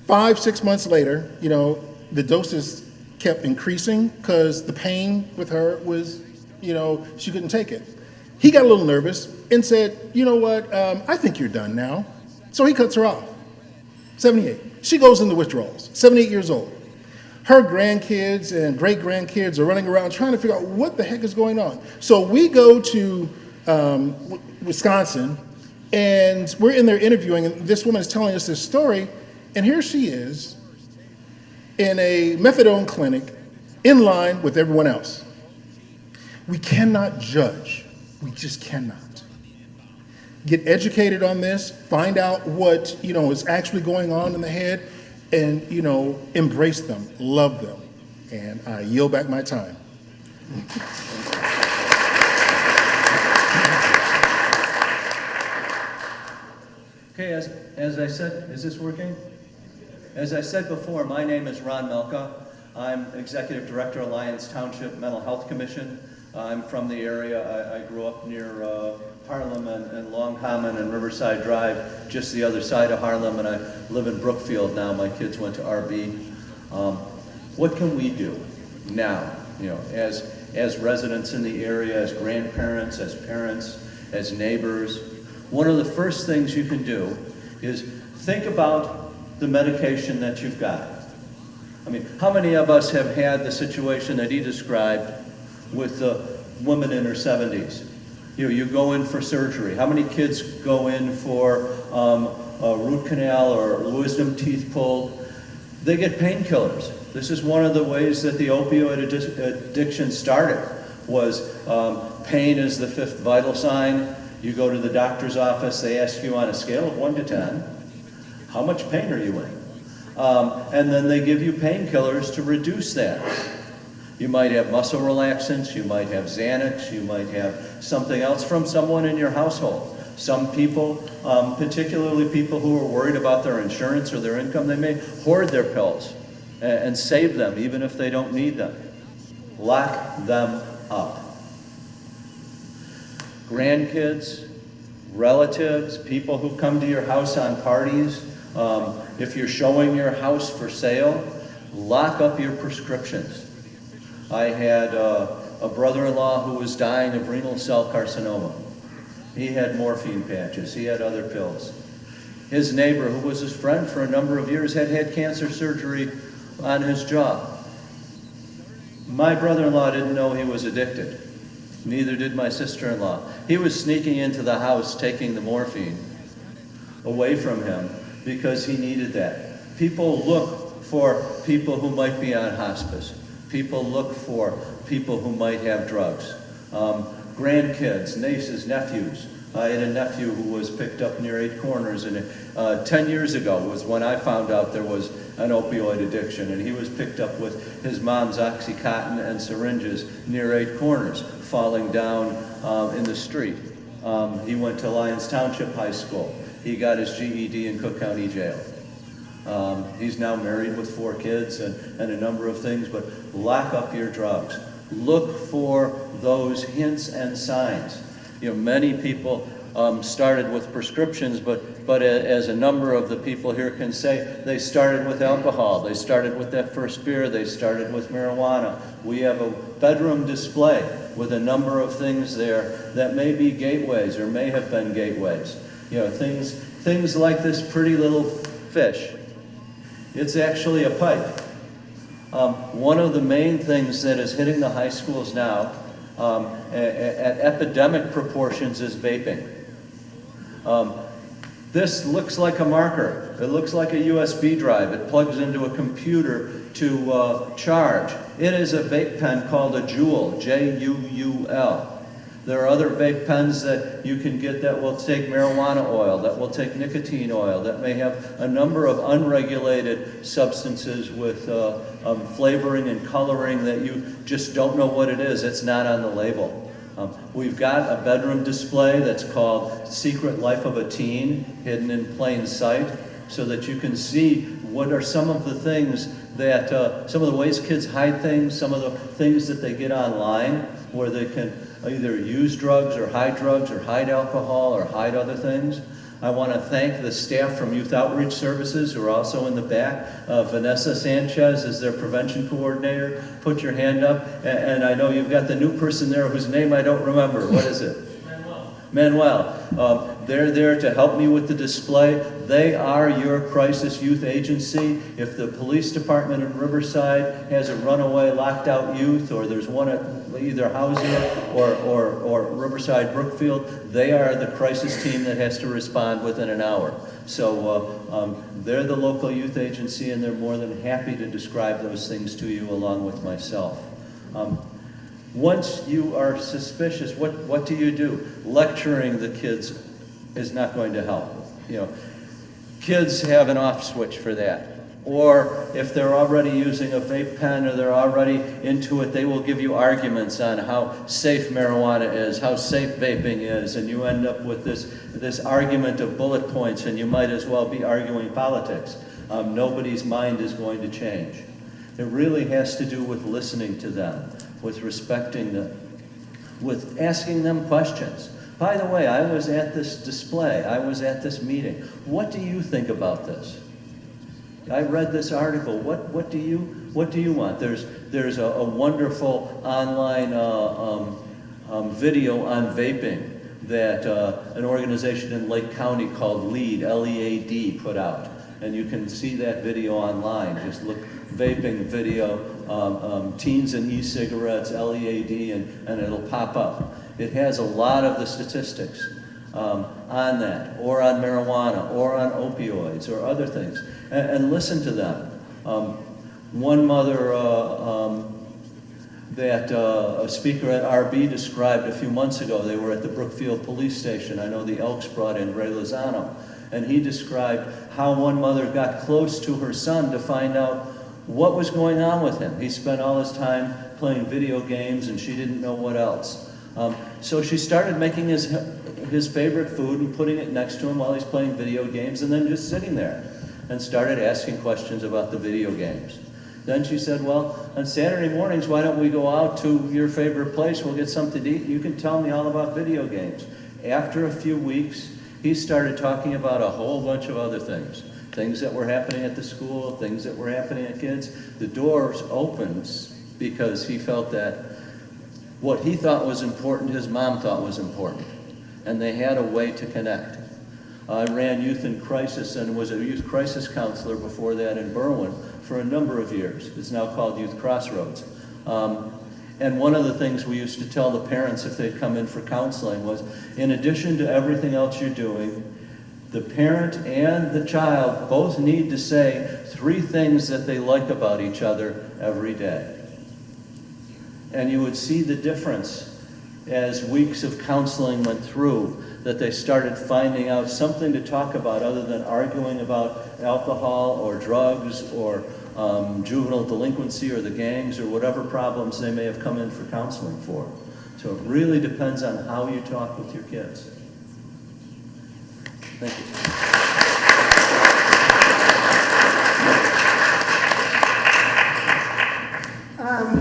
5-6 months later, the doses kept increasing because the pain with her was, she couldn't take it. He got a little nervous and said, you know what, I think you're done now. So he cuts her off, 78. She goes into withdrawals, 78 years old. Her grandkids and great-grandkids are running around trying to figure out what the heck is going on. So we go to Wisconsin, and we're in there interviewing, and this woman is telling us this story, and here she is in a methadone clinic in line with everyone else. We cannot judge. We just cannot. Get educated on this, find out what, is actually going on in the head, and, embrace them, love them. And I yield back my time. Okay, as I said, is this working? As I said before, my name is Ron Melka. I'm Executive Director of Lyons Township Mental Health Commission. I'm from the area. I grew up near Harlem and Long Common and Riverside Drive, just the other side of Harlem, and I live in Brookfield now. My kids went to RB. What can we do now, as residents in the area, as grandparents, as parents, as neighbors? One of the first things you can do is think about the medication that you've got. I mean, how many of us have had the situation that he described with the woman in her 70s? You go in for surgery. How many kids go in for a root canal or wisdom teeth pulled? They get painkillers. This is one of the ways that the opioid addiction started, was pain is the fifth vital sign. You go to the doctor's office, they ask you on a scale of 1 to 10, how much pain are you in? And then they give you painkillers to reduce that. You might have muscle relaxants, you might have Xanax, you might have something else from someone in your household. Some people, particularly people who are worried about their insurance or their income, they may hoard their pills and save them even if they don't need them. Lock them up. Grandkids, relatives, people who come to your house on parties, if you're showing your house for sale, lock up your prescriptions. I had a brother-in-law who was dying of renal cell carcinoma. He had morphine patches, he had other pills. His neighbor, who was his friend for a number of years, had cancer surgery on his jaw. My brother-in-law didn't know he was addicted. Neither did my sister-in-law. He was sneaking into the house, taking the morphine away from him because he needed that. People look for people who might be on hospice. People look for people who might have drugs. Grandkids, nieces, nephews. I had a nephew who was picked up near 8 Corners, and 10 years ago was when I found out there was an opioid addiction, and he was picked up with his mom's OxyContin and syringes near 8 Corners, falling down in the street. He went to Lyons Township High School. He got his GED in Cook County Jail. He's now married with 4 kids and a number of things, but lock up your drugs. Look for those hints and signs. Many people started with prescriptions, but as a number of the people here can say, they started with alcohol, they started with that first beer, they started with marijuana. We have a bedroom display with a number of things there that may be gateways or may have been gateways. Things like this pretty little fish. It's actually a pipe. One of the main things that is hitting the high schools now at epidemic proportions is vaping. This looks like a marker. It looks like a USB drive. It plugs into a computer to charge. It is a vape pen called a Juul, J-U-U-L. There are other vape pens that you can get that will take marijuana oil, that will take nicotine oil, that may have a number of unregulated substances with flavoring and coloring that you just don't know what it is. It's not on the label. We've got a bedroom display that's called Secret Life of a Teen, hidden in plain sight, so that you can see what are some of the things that, some of the ways kids hide things, some of the things that they get online where they can either use drugs or hide alcohol or hide other things. I want to thank the staff from Youth Outreach Services who are also in the back. Vanessa Sanchez is their prevention coordinator. Put your hand up. And I know you've got the new person there whose name I don't remember. What is it? Manuel. They're there to help me with the display. They are your crisis youth agency. If the police department in Riverside has a runaway, locked out youth, or there's one at either Hauser or Riverside Brookfield, they are the crisis team that has to respond within an hour. So they're the local youth agency, and they're more than happy to describe those things to you along with myself. Once you are suspicious, what do you do? Lecturing the kids is not going to help. You know, kids have an off switch for that. Or if they're already using a vape pen or they're already into it, they will give you arguments on how safe marijuana is, how safe vaping is, and you end up with this argument of bullet points, and you might as well be arguing politics. Nobody's mind is going to change. It really has to do with listening to them, with respecting them, with asking them questions. By the way, I was at this display, I was at this meeting. What do you think about this? I read this article. What do you want? There's a wonderful online video on vaping that an organization in Lake County called LEAD, L-E-A-D, put out. And you can see that video online. Just look, vaping video, teens and e-cigarettes, L-E-A-D, and it'll pop up. It has a lot of the statistics on that, or on marijuana, or on opioids, or other things. And listen to them. One mother that a speaker at RB described a few months ago, they were at the Brookfield Police Station. I know the Elks brought in Ray Lozano. And he described how one mother got close to her son to find out what was going on with him. He spent all his time playing video games and she didn't know what else. So she started making his favorite food and putting it next to him while he's playing video games, and then just sitting there and started asking questions about the video games. Then she said, well, on Saturday mornings, why don't we go out to your favorite place? We'll get something to eat. You can tell me all about video games. After a few weeks, he started talking about a whole bunch of other things. Things that were happening at the school, things that were happening at kids. The doors opened because he felt that what he thought was important, his mom thought was important. And they had a way to connect. I ran Youth in Crisis and was a youth crisis counselor before that in Berwyn for a number of years. It's now called Youth Crossroads. And one of the things we used to tell the parents if they'd come in for counseling was, in addition to everything else you're doing, the parent and the child both need to say 3 things that they like about each other every day. And you would see the difference as weeks of counseling went through, that they started finding out something to talk about other than arguing about alcohol or drugs or juvenile delinquency or the gangs or whatever problems they may have come in for counseling for. So it really depends on how you talk with your kids. Thank you.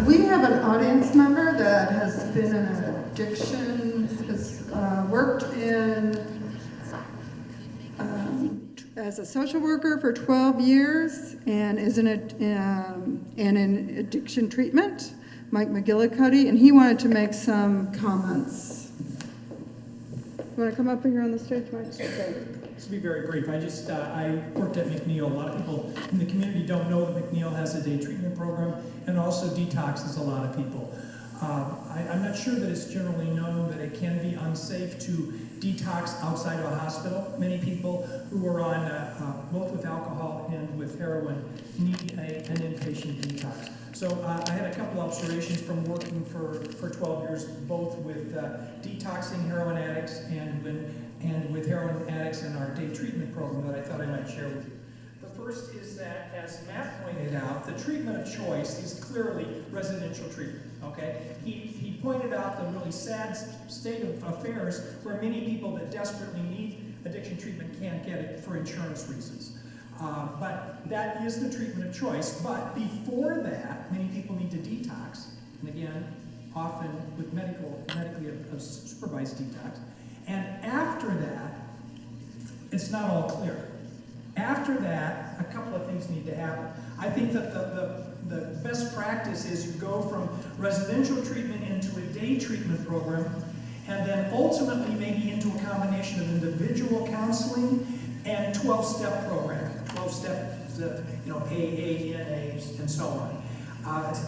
We have an audience member that has been in an addiction, has worked in as a social worker for 12 years and is in addiction treatment, Mike McGillicuddy, and he wanted to make some comments. You want to come up here on the stage, Mike? Okay. This will be very brief. I worked at McNeil. A lot of people in the community don't know that McNeil has a day treatment program and also detoxes a lot of people. I'm not sure that it's generally known that it can be unsafe to detox outside of a hospital. Many people who are on both with alcohol and with heroin need an inpatient detox. So I had a couple observations from working for 12 years, both with detoxing heroin addicts and with heroin addicts in our day treatment program that I thought I might share with you. The first is that, as Matt pointed out, the treatment of choice is clearly residential treatment, okay? He pointed out the really sad state of affairs where many people that desperately need addiction treatment can't get it for insurance reasons. But that is the treatment of choice. But before that, many people need to detox, and again, often with medically supervised detox. And after that, it's not all clear. After that, a couple of things need to happen. I think that the best practice is you go from residential treatment into a day treatment program, and then ultimately maybe into a combination of individual counseling and 12-step program. 12-step, AA, NA, and so on.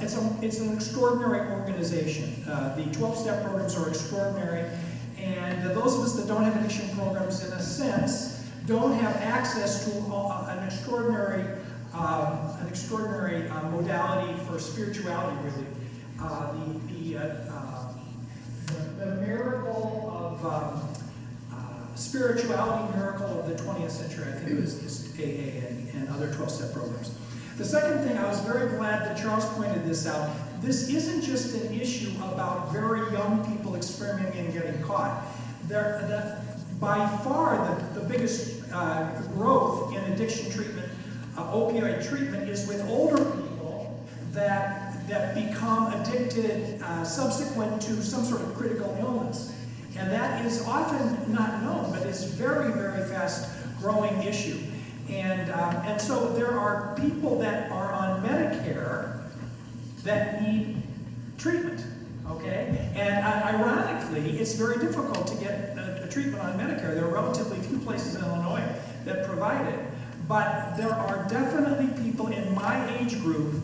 It's an extraordinary organization. The 12-step programs are extraordinary, and those of us that don't have addiction programs, in a sense, don't have access to an extraordinary modality for spirituality, really. The miracle of spirituality miracle of the 20th century, I think, is AA and other 12-step programs. The second thing, I was very glad that Charles pointed this out. This isn't just an issue about very young people experimenting and getting caught. By far, the biggest growth in addiction treatment, opioid treatment, is with older people that become addicted subsequent to some sort of critical illness. And that is often not known, but is very, very fast growing issue. And so there are people that are on Medicare that need treatment, okay? And ironically, it's very difficult to get a treatment on Medicare. There are relatively few places in Illinois that provide it. But there are definitely people in my age group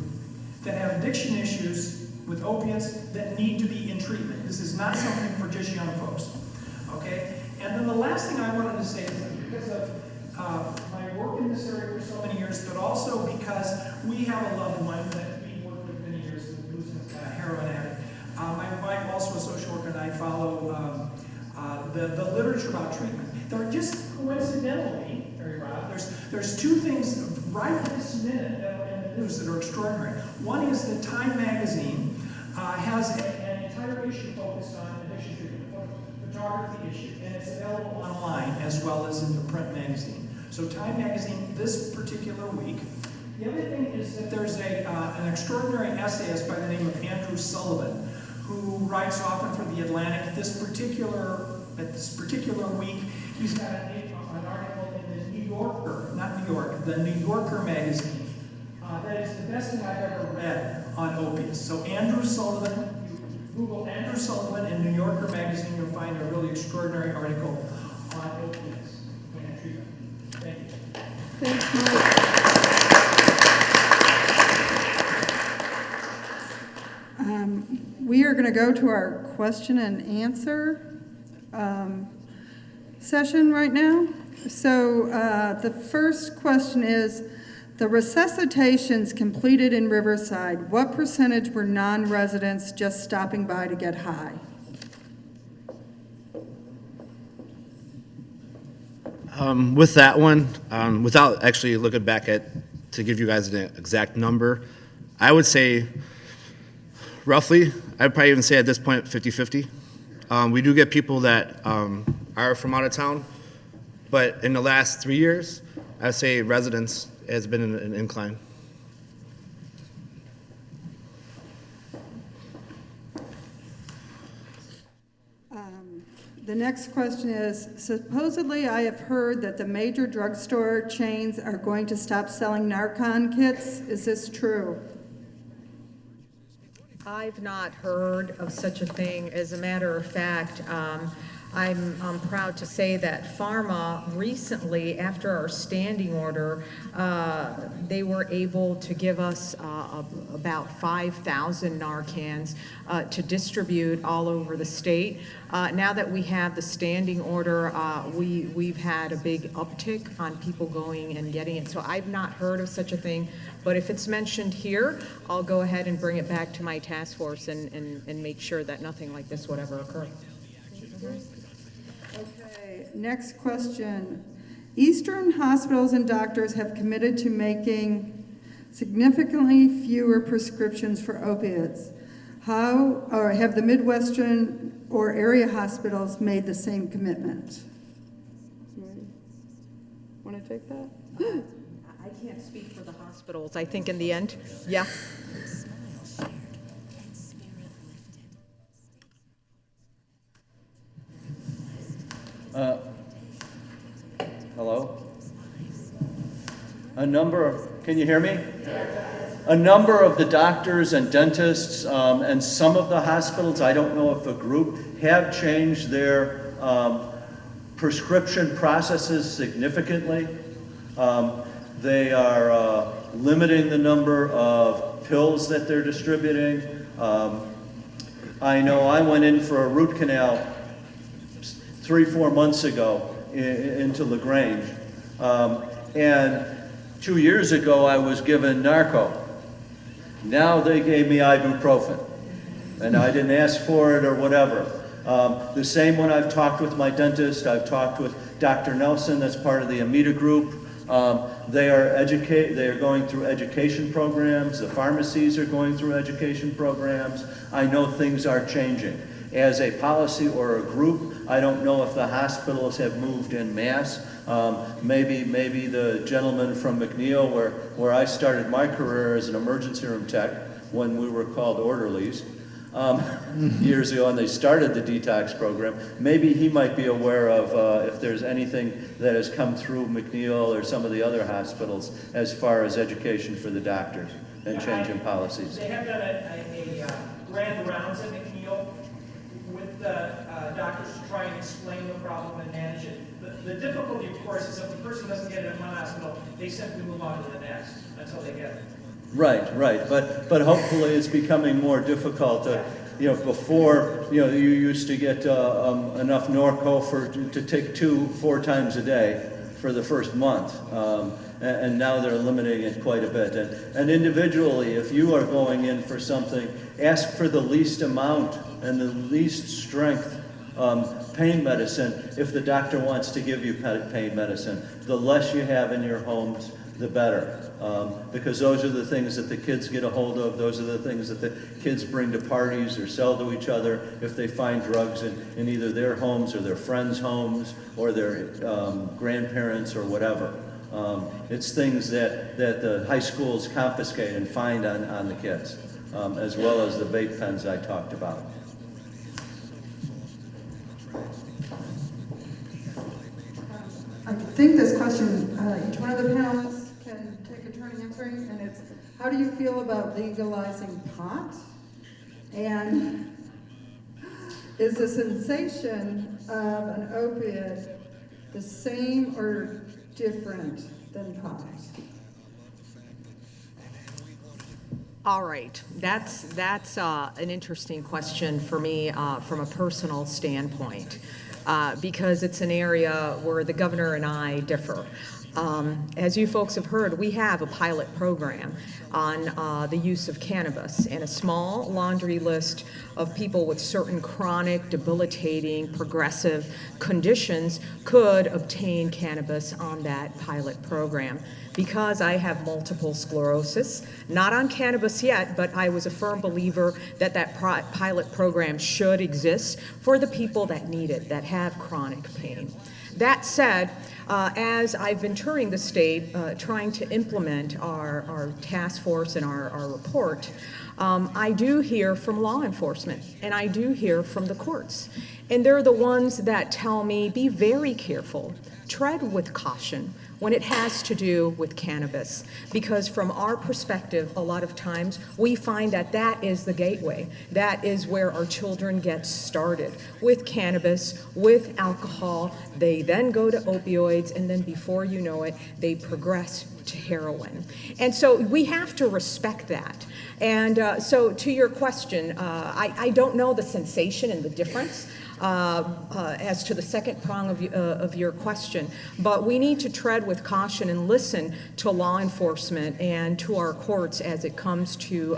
that have addiction issues with opiates that need to be in treatment. This is not something for just young folks, okay? And then the last thing I wanted to say is that because of my work in this area for so many years, but also because we have a loved one that we worked with many years who's a heroin addict. My wife, also a social worker, and I follow the literature about treatment. There are just coincidentally, Rob, there's two things right this minute that are in the news that are extraordinary. One is that Time magazine has an entire issue focused on addiction treatment, photography issue, and it's available online as well as in the print magazine. So Time magazine this particular week. The other thing is that there's an extraordinary essayist by the name of Andrew Sullivan, who writes often for The Atlantic. This particular week, he's got an article in the New Yorker, not New York, the New Yorker magazine. That is the best thing I've ever read on opiates. So Andrew Sullivan, you Google Andrew Sullivan in New Yorker magazine, you'll find a really extraordinary article on opiates and treatment. Thank you. Thanks, Mike. We are going to go to our question and answer session right now. So the first question is, the resuscitations completed in Riverside, what percentage were non-residents just stopping by to get high? With that one, without actually looking back to give you guys an exact number, I would say roughly, I'd probably even say at this point 50-50. We do get people that are from out of town, but in the last 3 years, I'd say residents has been in an incline. The next question is, supposedly I have heard that the major drugstore chains are going to stop selling Narcan kits. Is this true? I've not heard of such a thing. As a matter of fact, I'm proud to say that Pharma recently, after our standing order, they were able to give us about 5,000 Narcans to distribute all over the state. Now that we have the standing order, we've had a big uptick on people going and getting it. So I've not heard of such a thing, but if it's mentioned here, I'll go ahead and bring it back to my task force and make sure that nothing like this would ever occur. Okay, next question. Eastern hospitals and doctors have committed to making significantly fewer prescriptions for opiates. How, or have the Midwestern or area hospitals made the same commitment? Want to take that? I can't speak for the hospitals. I think in the end, yeah. Hello? Can you hear me? A number of the doctors and dentists and some of the hospitals, I don't know if a group, have changed their prescription processes significantly. They are limiting the number of pills that they're distributing. I know I went in for a root canal 3-4 months ago into LaGrange. And 2 years ago, I was given Narco. Now they gave me ibuprofen. And I didn't ask for it or whatever. The same when I've talked with my dentist, I've talked with Dr. Nelson, that's part of the Amita group. They are going through education programs. The pharmacies are going through education programs. I know things are changing. As a policy or a group, I don't know if the hospitals have moved en masse. Maybe the gentleman from McNeil, where I started my career as an emergency room tech when we were called orderlies years ago, and they started the detox program. Maybe he might be aware of if there's anything that has come through McNeil or some of the other hospitals as far as education for the doctors and changing policies. They have done a grand rounds at McNeil with the doctors to try and explain the problem and manage it. The difficulty, of course, is if the person doesn't get it in one hospital, they simply move on to the next until they get it. Right. But hopefully it's becoming more difficult. Before, you used to get enough Norco to take 2-4 times a day for the first month. And now they're limiting it quite a bit. And individually, if you are going in for something, ask for the least amount and the least strength pain medicine if the doctor wants to give you pain medicine. The less you have in your homes, the better. Because those are the things that the kids get a hold of. Those are the things that the kids bring to parties or sell to each other if they find drugs in either their homes or their friends' homes or their grandparents or whatever. It's things that the high schools confiscate and find on the kids, as well as the vape pens I talked about. I think this question, each one of the panelists can take a turn answering, and it's, how do you feel about legalizing pot? And is the sensation of an opiate the same or different than pot? All right, that's an interesting question for me from a personal standpoint. Because it's an area where the governor and I differ. As you folks have heard, we have a pilot program on the use of cannabis and a small laundry list of people with certain chronic, debilitating, progressive conditions could obtain cannabis on that pilot program. Because I have multiple sclerosis, not on cannabis yet, but I was a firm believer that pilot program should exist for the people that need it, that have chronic pain. That said, as I've been touring the state, trying to implement our task force and our report, I do hear from law enforcement, and I do hear from the courts. And they're the ones that tell me, be very careful, tread with caution. when it has to do with cannabis. Because from our perspective, a lot of times, we find that that is the gateway. That is where our children get started with cannabis, with alcohol. They then go to opioids, and then before you know it, they progress to heroin. And so we have to respect that. And so to your question, I don't know the sensation and the difference as to the second prong of your question, but we need to tread with caution and listen to law enforcement and to our courts as it comes to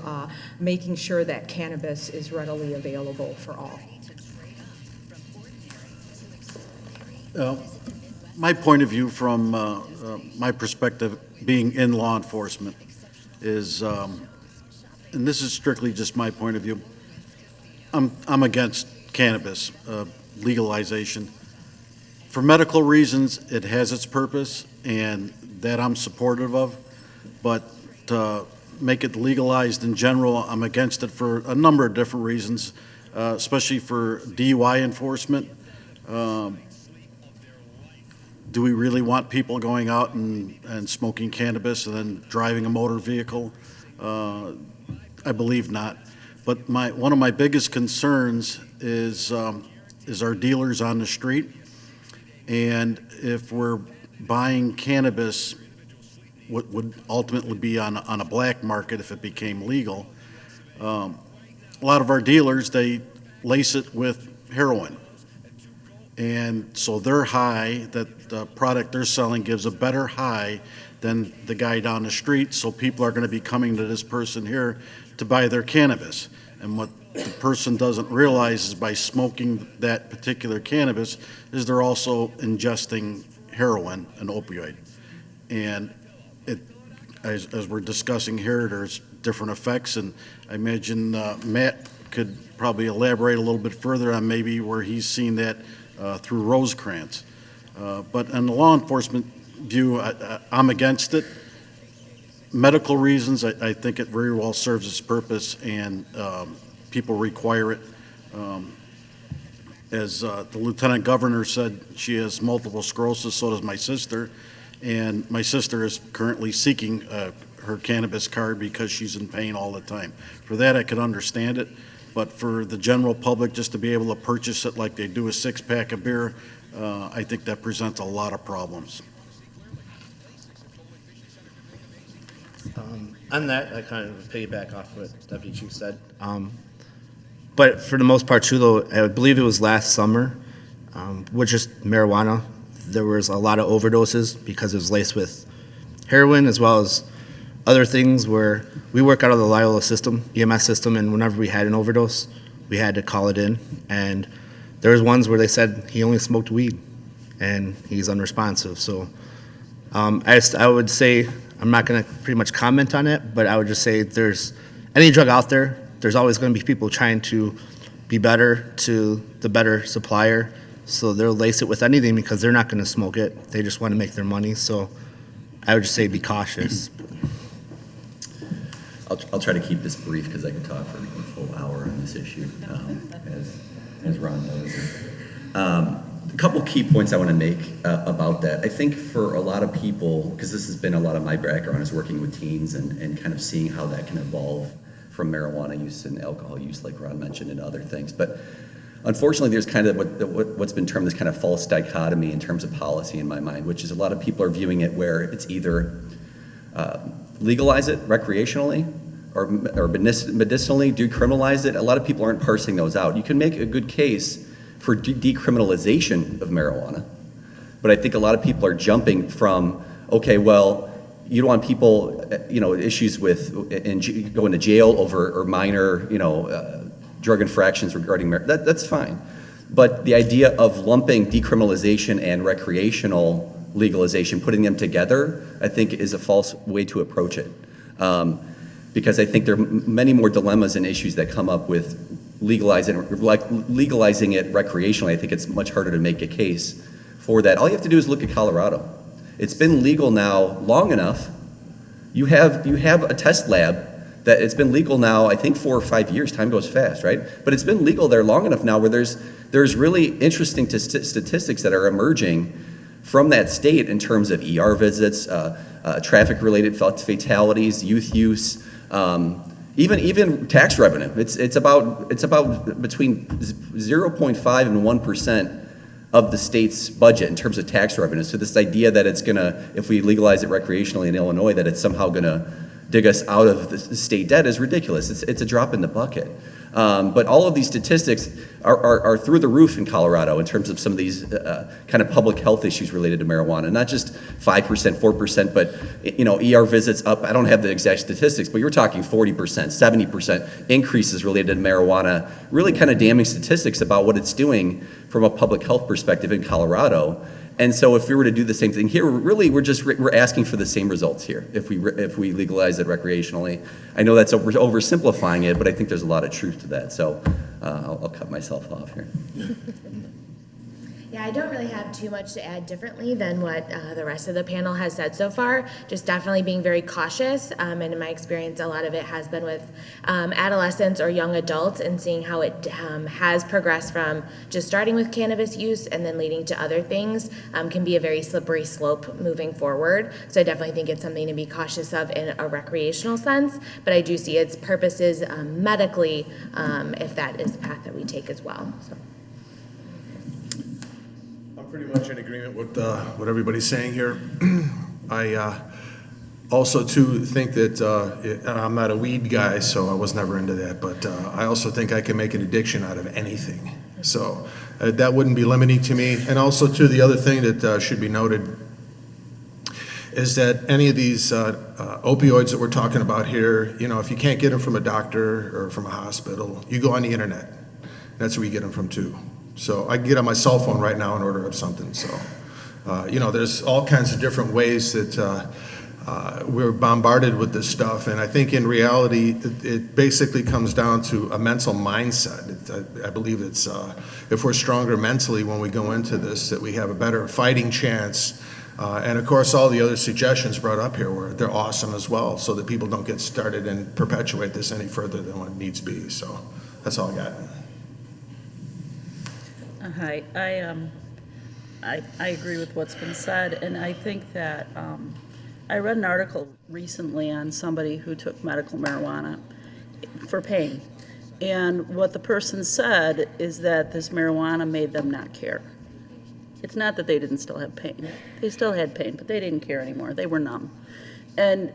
making sure that cannabis is readily available for all. My point of view from my perspective, being in law enforcement, is, and this is strictly just my point of view, I'm against cannabis legalization. For medical reasons, it has its purpose, and that I'm supportive of, but to make it legalized in general, I'm against it for a number of different reasons, especially for DUI enforcement. Do we really want people going out and smoking cannabis and then driving a motor vehicle? I believe not. But one of my biggest concerns is our dealers on the street. And if we're buying cannabis, what would ultimately be on a black market if it became legal, a lot of our dealers, they lace it with heroin. And so their high, that the product they're selling gives a better high than the guy down the street, so people are going to be coming to this person here to buy their cannabis. And what the person doesn't realize is by smoking that particular cannabis is they're also ingesting heroin, an opioid. And as we're discussing here, there's different effects, and I imagine Matt could probably elaborate a little bit further on maybe where he's seen that through Rosecrans. But in the law enforcement view, I'm against it. Medical reasons, I think it very well serves its purpose, and people require it. As the lieutenant governor said, she has multiple sclerosis, so does my sister, and my sister is currently seeking her cannabis card because she's in pain all the time. For that, I could understand it, but for the general public, just to be able to purchase it like they do a six-pack of beer, I think that presents a lot of problems. On that, I kind of piggyback off what Deputy Chief said. But for the most part, too, though, I believe it was last summer, with just marijuana, there was a lot of overdoses because it was laced with heroin as well as other things where we work out of the Loyola system, EMS system, and whenever we had an overdose, we had to call it in. And there was ones where they said he only smoked weed and he's unresponsive. So I would say, I'm not going to pretty much comment on it, but I would just say if there's any drug out there, there's always going to be people trying to be better to the better supplier. So they'll lace it with anything because they're not going to smoke it. They just want to make their money. So I would just say be cautious. I'll try to keep this brief because I can talk for a full hour on this issue, as Ron knows. A couple key points I want to make about that. I think for a lot of people, because this has been a lot of my background is working with teens and kind of seeing how that can evolve from marijuana use and alcohol use, like Ron mentioned, and other things. But unfortunately, there's kind of what's been termed this kind of false dichotomy in terms of policy in my mind, which is a lot of people are viewing it where it's either legalize it recreationally or medicinally decriminalize it. A lot of people aren't parsing those out. You can make a good case for decriminalization of marijuana, but I think a lot of people are jumping from, okay, well, you don't want people, issues with going to jail over or minor, drug infractions regarding that's fine. But the idea of lumping decriminalization and recreational legalization, putting them together, I think is a false way to approach it. Because I think there are many more dilemmas and issues that come up with legalizing it recreationally. I think it's much harder to make a case for that. All you have to do is look at Colorado. It's been legal now long enough. You have a test lab that it's been legal now, I think 4 or 5 years. Time goes fast, right? But it's been legal there long enough now where there's really interesting statistics that are emerging from that state in terms of ER visits, traffic-related fatalities, youth use, even tax revenue. It's about between 0.5 and 1% of the state's budget in terms of tax revenue. So this idea that it's gonna, if we legalize it recreationally in Illinois, that it's somehow gonna dig us out of the state debt is ridiculous. It's a drop in the bucket. But all of these statistics are through the roof in Colorado in terms of some of these kind of public health issues related to marijuana. Not just 5%, 4%, but ER visits up. I don't have the exact statistics, but you're talking 40%, 70% increases related to marijuana. Really kind of damning statistics about what it's doing from a public health perspective in Colorado. And so if we were to do the same thing here, we're asking for the same results here if we legalize it recreationally. I know that's oversimplifying it, but I think there's a lot of truth to that. So I'll cut myself off here. Yeah, I don't really have too much to add differently than what the rest of the panel has said so far. Just definitely being very cautious. And in my experience, a lot of it has been with adolescents or young adults and seeing how it has progressed from just starting with cannabis use and then leading to other things can be a very slippery slope moving forward. So I definitely think it's something to be cautious of in a recreational sense, but I do see its purposes medically if that is the path that we take as well. So. Pretty much in agreement with what everybody's saying here. I also too think that, and I'm not a weed guy, so I was never into that, but I also think I can make an addiction out of anything. So that wouldn't be limiting to me. And also too, the other thing that should be noted is that any of these opioids that we're talking about here, if you can't get them from a doctor or from a hospital, you go on the internet. That's where you get them from too. So I can get on my cell phone right now and order up something. So, there's all kinds of different ways that we're bombarded with this stuff. And I think in reality, it basically comes down to a mental mindset. I believe it's, if we're stronger mentally when we go into this, that we have a better fighting chance. And of course, all the other suggestions brought up here they're awesome as well, so that people don't get started and perpetuate this any further than what needs to be. So that's all I got. Hi, I agree with what's been said, and I think that I read an article recently on somebody who took medical marijuana for pain, and what the person said is that this marijuana made them not care. It's not that they didn't still have pain. They still had pain, but they didn't care anymore. They were numb. And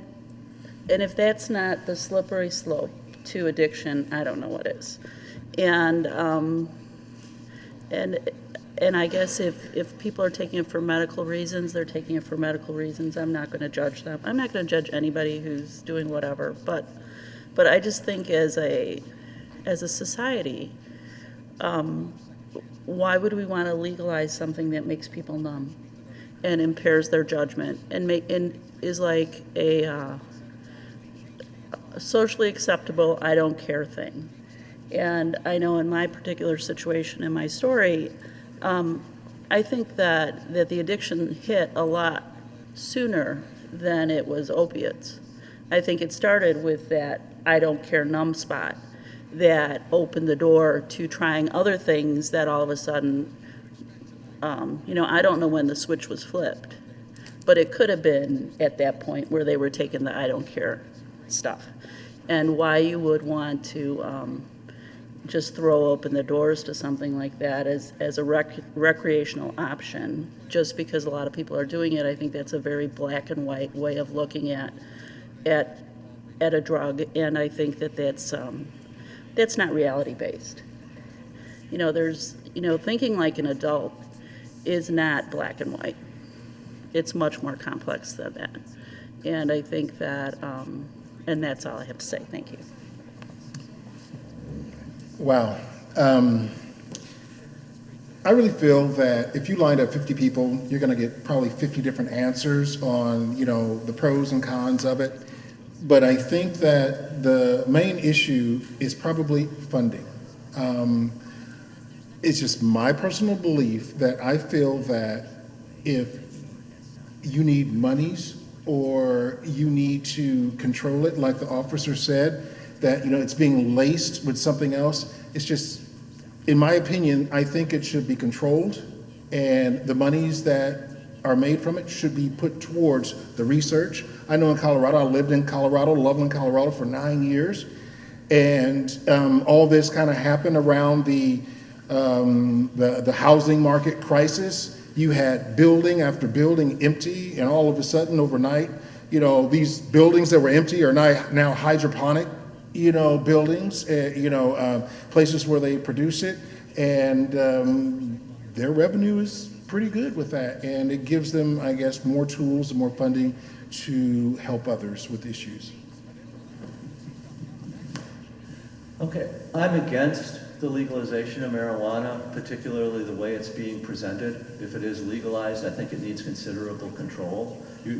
if that's not the slippery slope to addiction, I don't know what is. And I guess if people are taking it for medical reasons, they're taking it for medical reasons. I'm not going to judge them. I'm not going to judge anybody who's doing whatever. But I just think as a society, why would we want to legalize something that makes people numb and impairs their judgment and is like a socially acceptable I don't care thing? And I know in my particular situation, in my story, I think that the addiction hit a lot sooner than it was opiates. I think it started with that I don't care numb spot that opened the door to trying other things that all of a sudden, I don't know when the switch was flipped, but it could have been at that point where they were taking the I don't care stuff. And why you would want to just throw open the doors to something like that as a recreational option, just because a lot of people are doing it. I think that's a very black and white way of looking at a drug, and I think that's not reality based. Thinking like an adult is not black and white. It's much more complex than that, and I think that, and that's all I have to say. Thank you. Wow. I really feel that if you lined up 50 people, you're going to get probably 50 different answers on, the pros and cons of it. But I think that the main issue is probably funding. It's just my personal belief that I feel that if you need monies or you need to control it, like the officer said, that it's being laced with something else. It's just, in my opinion, I think it should be controlled, and the monies that are made from it should be put towards the research. I know in Colorado, I lived in Colorado, Loveland, Colorado for 9 years, and all this kind of happened around the housing market crisis. You had building after building empty, and all of a sudden, overnight, these buildings that were empty are now hydroponic, buildings, places where they produce it, and their revenue is pretty good with that, and it gives them, I guess, more tools and more funding to help others with issues. Okay, I'm against the legalization of marijuana, particularly the way it's being presented. If it is legalized, I think it needs considerable control. You're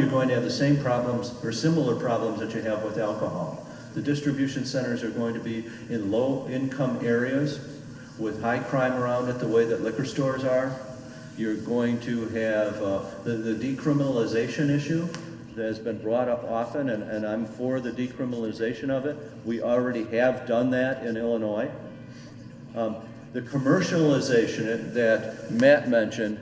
going to have the same problems or similar problems that you have with alcohol. The distribution centers are going to be in low-income areas with high crime around it, the way that liquor stores are. You're going to have the decriminalization issue that has been brought up often, and I'm for the decriminalization of it. We already have done that in Illinois. The commercialization that Matt mentioned,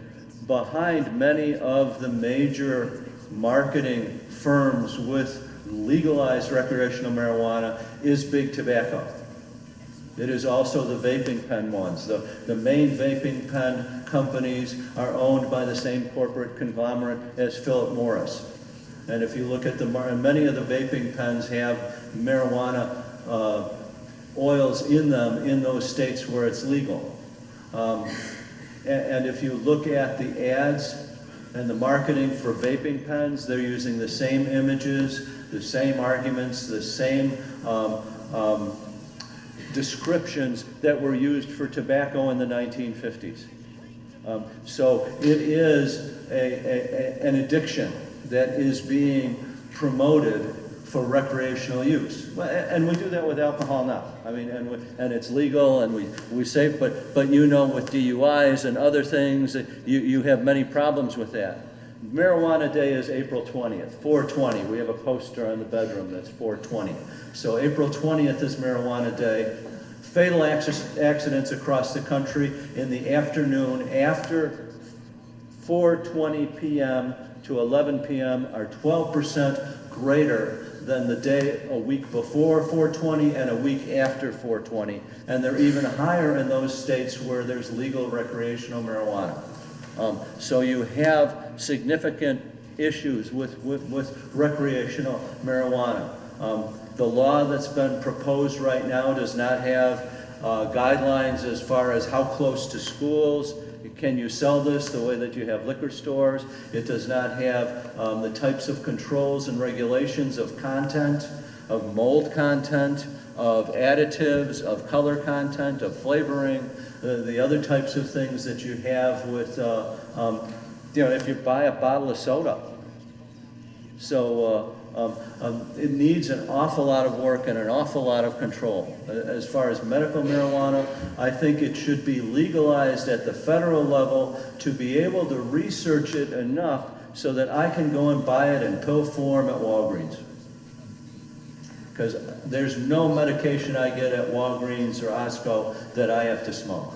behind many of the major marketing firms with legalized recreational marijuana is big tobacco. It is also the vaping pen ones. The main vaping pen companies are owned by the same corporate conglomerate as Philip Morris. And if you look at many of the vaping pens have marijuana oils in them in those states where it's legal. And if you look at the ads and the marketing for vaping pens, they're using the same images, the same arguments, the same descriptions that were used for tobacco in the 1950s. So it is an addiction that is being promoted for recreational use. And we do that with alcohol now. I mean, and it's legal, and we say, but with DUIs and other things, you have many problems with that. Marijuana Day is April 20th, 420. We have a poster on the bedroom that's 420. So April 20th is Marijuana Day. Fatal accidents across the country in the afternoon after 4:20 p.m. to 11 p.m. are 12% greater than the day a week before 4:20 and a week after 4:20. And they're even higher in those states where there's legal recreational marijuana. So you have significant issues with recreational marijuana. The law that's been proposed right now does not have guidelines as far as how close to schools can you sell this the way that you have liquor stores. It does not have the types of controls and regulations of content, of mold content, of additives, of color content, of flavoring, the other types of things that you have with, if you buy a bottle of soda. So it needs an awful lot of work and an awful lot of control. As far as medical marijuana, I think it should be legalized at the federal level to be able to research it enough so that I can go and buy it in pill form at Walgreens. Because there's no medication I get at Walgreens or Osco that I have to smoke.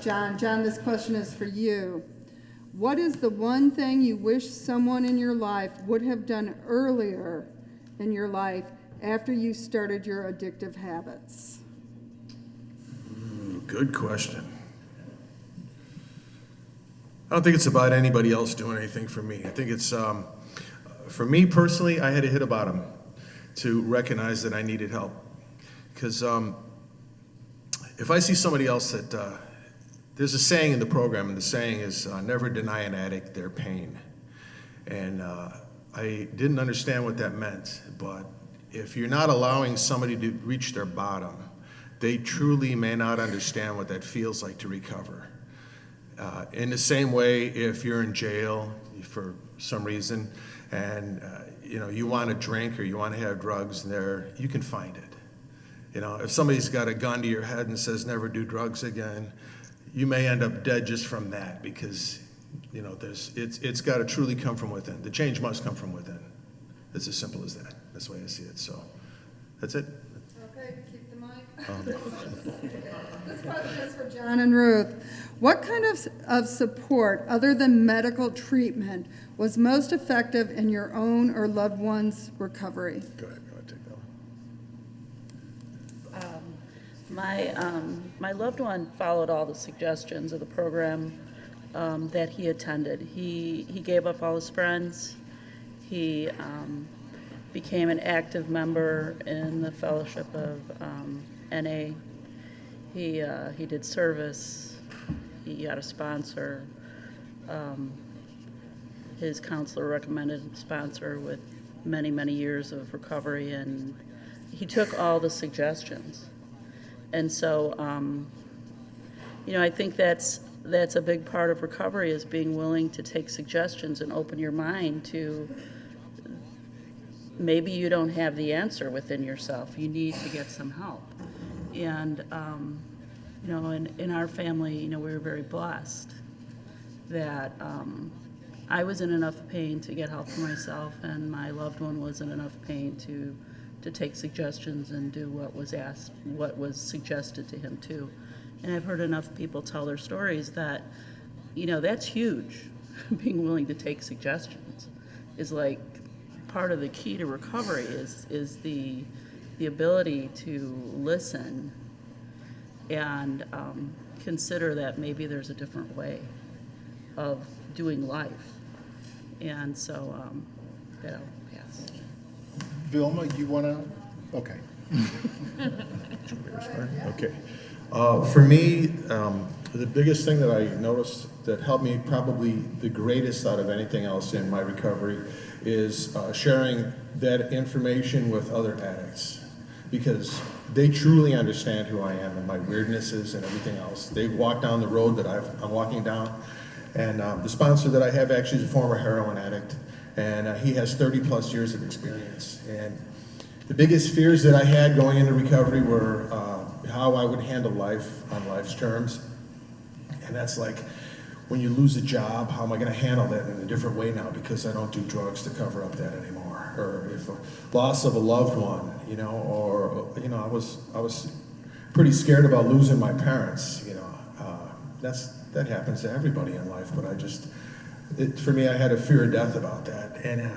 John, this question is for you. What is the one thing you wish someone in your life would have done earlier in your life after you started your addictive habits? Good question. I don't think it's about anybody else doing anything for me. I think it's, for me personally, I had to hit a bottom to recognize that I needed help. Because if I see somebody else that, there's a saying in the program, and the saying is, never deny an addict their pain. And I didn't understand what that meant, but if you're not allowing somebody to reach their bottom, they truly may not understand what that feels like to recover. In the same way, if you're in jail for some reason, and you want to drink or you want to have drugs there, you can find it. If somebody's got a gun to your head and says never do drugs again, you may end up dead just from that, because it's got to truly come from within. The change must come from within. It's as simple as that. That's the way I see it. So that's it. Okay, keep the This question is for John and Ruth. What kind of support, other than medical treatment, was most effective in your own or loved one's recovery? Go ahead, go ahead, take that one. My loved one followed all the suggestions of the program that he attended. He gave up all his friends. He became an active member in the Fellowship of NA. He did service. He got a sponsor. His counselor recommended a sponsor with many, many years of recovery, and he took all the suggestions. And so, I think that's a big part of recovery, is being willing to take suggestions and open your mind to maybe you don't have the answer within yourself. You need to get some help. And, in our family, we were very blessed that I was in enough pain to get help for myself, and my loved one was in enough pain to take suggestions and do what was asked, what was suggested to him too. And I've heard enough people tell their stories that, that's huge. Being willing to take suggestions is like part of the key to recovery is the ability to listen and consider that maybe there's a different way of doing life. And so, that'll pass. Vilma, you want to? Okay. Okay. For me, the biggest thing that I noticed that helped me, probably the greatest out of anything else in my recovery, is sharing that information with other addicts, because they truly understand who I am and my weirdnesses and everything else. They've walked down the road that I'm walking down, and the sponsor that I have actually is a former heroin addict, and he has 30 plus years of experience. And the biggest fears that I had going into recovery were how I would handle life on life's terms. And that's like, when you lose a job, how am I going to handle that in a different way now, because I don't do drugs to cover up that anymore? Or if a loss of a loved one, I was pretty scared about losing my parents. That happens to everybody in life, but for me, I had a fear of death about that. And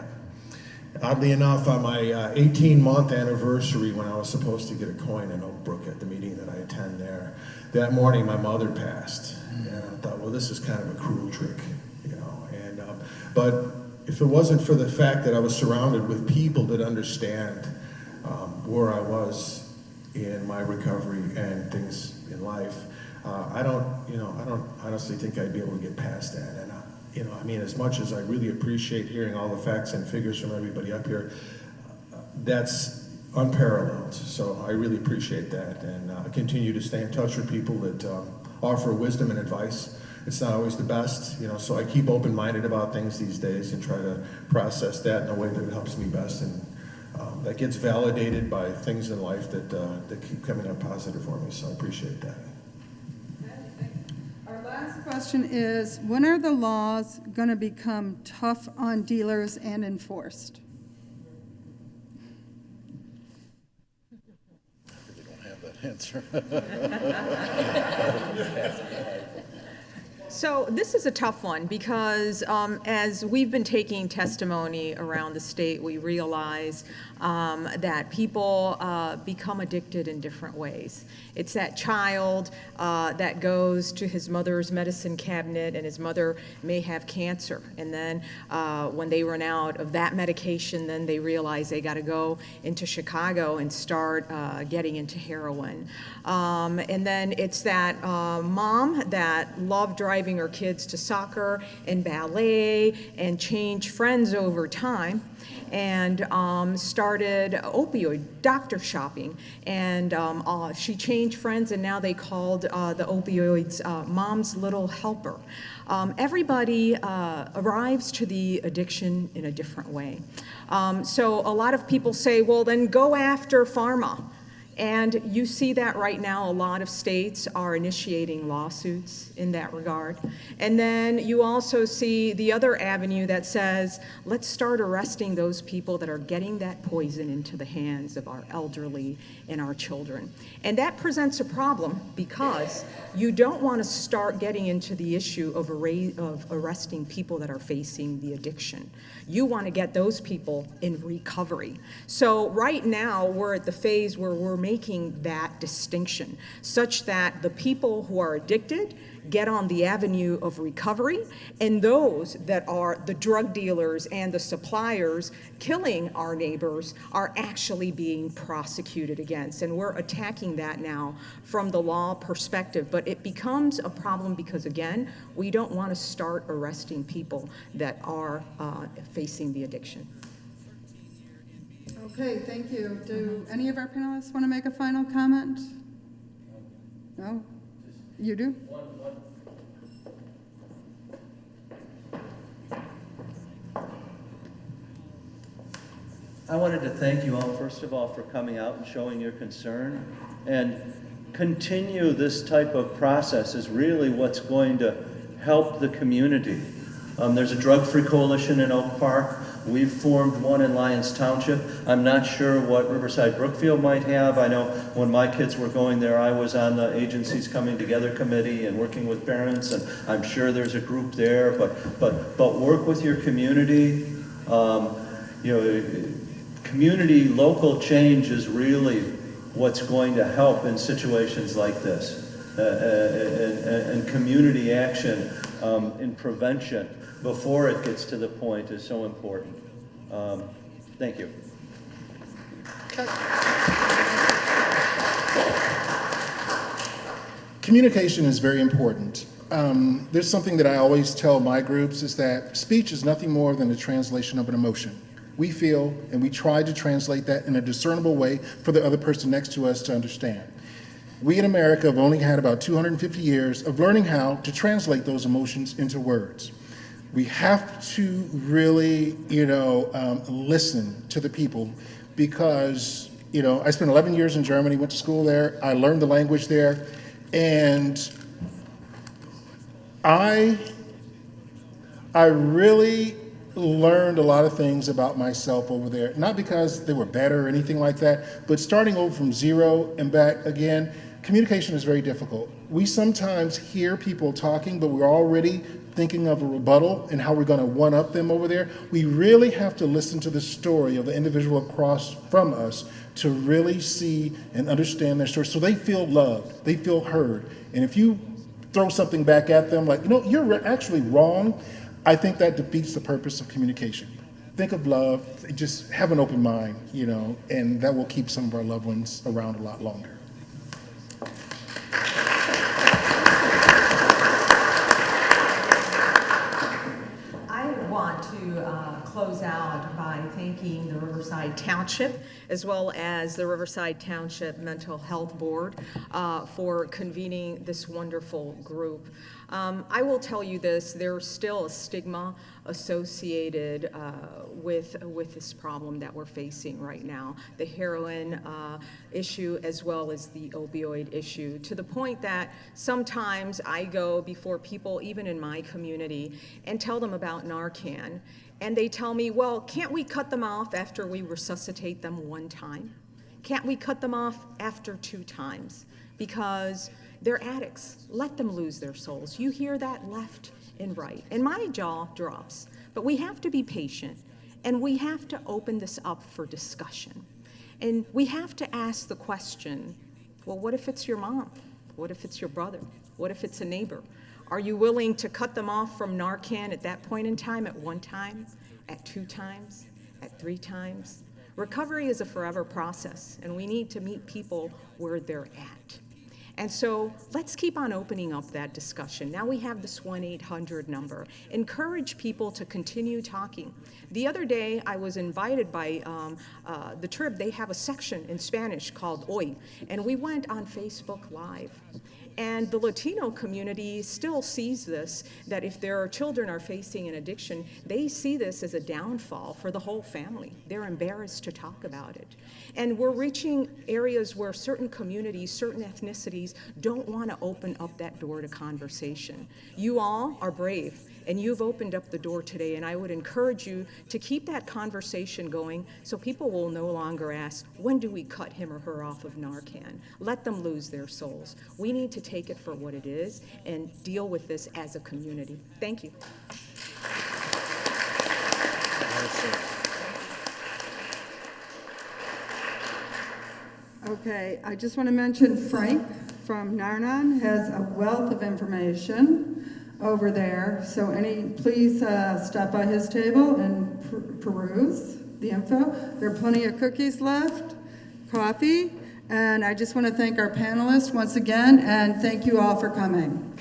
oddly enough, on my 18-month anniversary, when I was supposed to get a coin in Oak Brook at the meeting that I attend there, that morning my mother passed. And I thought, well, this is kind of a cruel trick, but if it wasn't for the fact that I was surrounded with people that understand where I was in my recovery and things in life, I don't honestly think I'd be able to get past that. And as much as I really appreciate hearing all the facts and figures from everybody up here, that's unparalleled. So I really appreciate that, and I continue to stay in touch with people that offer wisdom and advice. It's not always the best, so I keep open-minded about things these days and try to process that in a way that helps me best, and that gets validated by things in life that keep coming up positive for me, so I appreciate that. Our last question is, when are the laws going to become tough on dealers and enforced? They don't have that answer. So this is a tough one because as we've been taking testimony around the state, we realize that people become addicted in different ways. It's that child that goes to his mother's medicine cabinet, and his mother may have cancer. And then when they run out of that medication, then they realize they got to go into Chicago and start getting into heroin. And then it's that mom that loved driving her kids to soccer and ballet and changed friends over time, and started opioid doctor shopping. And she changed friends, and now they called the opioids Mom's Little Helper. Everybody arrives to the addiction in a different way. So a lot of people say, well, then go after pharma. And you see that right now, a lot of states are initiating lawsuits in that regard. And then you also see the other avenue that says, let's start arresting those people that are getting that poison into the hands of our elderly and our children. And that presents a problem because you don't want to start getting into the issue of arresting people that are facing the addiction. You want to get those people in recovery. So right now, we're at the phase where we're making that distinction such that the people who are addicted get on the avenue of recovery, and those that are the drug dealers and the suppliers killing our neighbors are actually being prosecuted against. And we're attacking that now from the law perspective. But it becomes a problem because, again, we don't want to start arresting people that are facing the addiction. Okay, thank you. Do any of our panelists want to make a final comment? No? You do? I wanted to thank you all, first of all, for coming out and showing your concern. And continue this type of process is really what's going to help the community. There's a drug-free coalition in Oak Park. We've formed one in Lyons Township. I'm not sure what Riverside Brookfield might have. I know when my kids were going there, I was on the Agencies Coming Together Committee and working with parents, and I'm sure there's a group there, but work with your community. Community, local change is really what's going to help in situations like this. And community action in prevention before it gets to the point is so important. Thank you. Communication is very important. There's something that I always tell my groups is that speech is nothing more than a translation of an emotion. We feel, and we try to translate that in a discernible way for the other person next to us to understand. We in America have only had about 250 years of learning how to translate those emotions into words. We have to really, listen to the people because, I spent 11 years in Germany, went to school there, I learned the language there, and I really learned a lot of things about myself over there, not because they were better or anything like that, but starting over from zero and back again, communication is very difficult. We sometimes hear people talking, but we're already thinking of a rebuttal and how we're going to one-up them over there. We really have to listen to the story of the individual across from us to really see and understand their story so they feel loved, they feel heard. And if you throw something back at them like, you're actually wrong, I think that defeats the purpose of communication. Think of love, just have an open mind, and that will keep some of our loved ones around a lot longer. I want to close out by thanking the Riverside Township as well as the Riverside Township Mental Health Board for convening this wonderful group. I will tell you this, there's still a stigma associated with this problem that we're facing right now, the heroin issue as well as the opioid issue, to the point that sometimes I go before people, even in my community, and tell them about Narcan, and they tell me, well, can't we cut them off after we resuscitate them one time? Can't we cut them off after 2 times? Because they're addicts. Let them lose their souls. You hear that left and right. And my jaw drops. But we have to be patient, and we have to open this up for discussion. And we have to ask the question, well, what if it's your mom? What if it's your brother? What if it's a neighbor? Are you willing to cut them off from Narcan at that point in time, at 1 time, at 2 times, at 3 times? Recovery is a forever process, and we need to meet people where they're at. And so let's keep on opening up that discussion. Now we have this 1-800 number. Encourage people to continue talking. The other day, I was invited by the Trib. They have a section in Spanish called Hoy, and we went on Facebook Live. And the Latino community still sees this, that if their children are facing an addiction, they see this as a downfall for the whole family. They're embarrassed to talk about it. And we're reaching areas where certain communities, certain ethnicities don't want to open up that door to conversation. You all are brave, and you've opened up the door today, and I would encourage you to keep that conversation going so people will no longer ask, when do we cut him or her off of Narcan? Let them lose their souls. We need to take it for what it is and deal with this as a community. Thank you. Okay, I just want to mention Frank from Narnan has a wealth of information over there. So please stop by his table and peruse the info. There are plenty of cookies left, coffee, and I just want to thank our panelists once again, and thank you all for coming.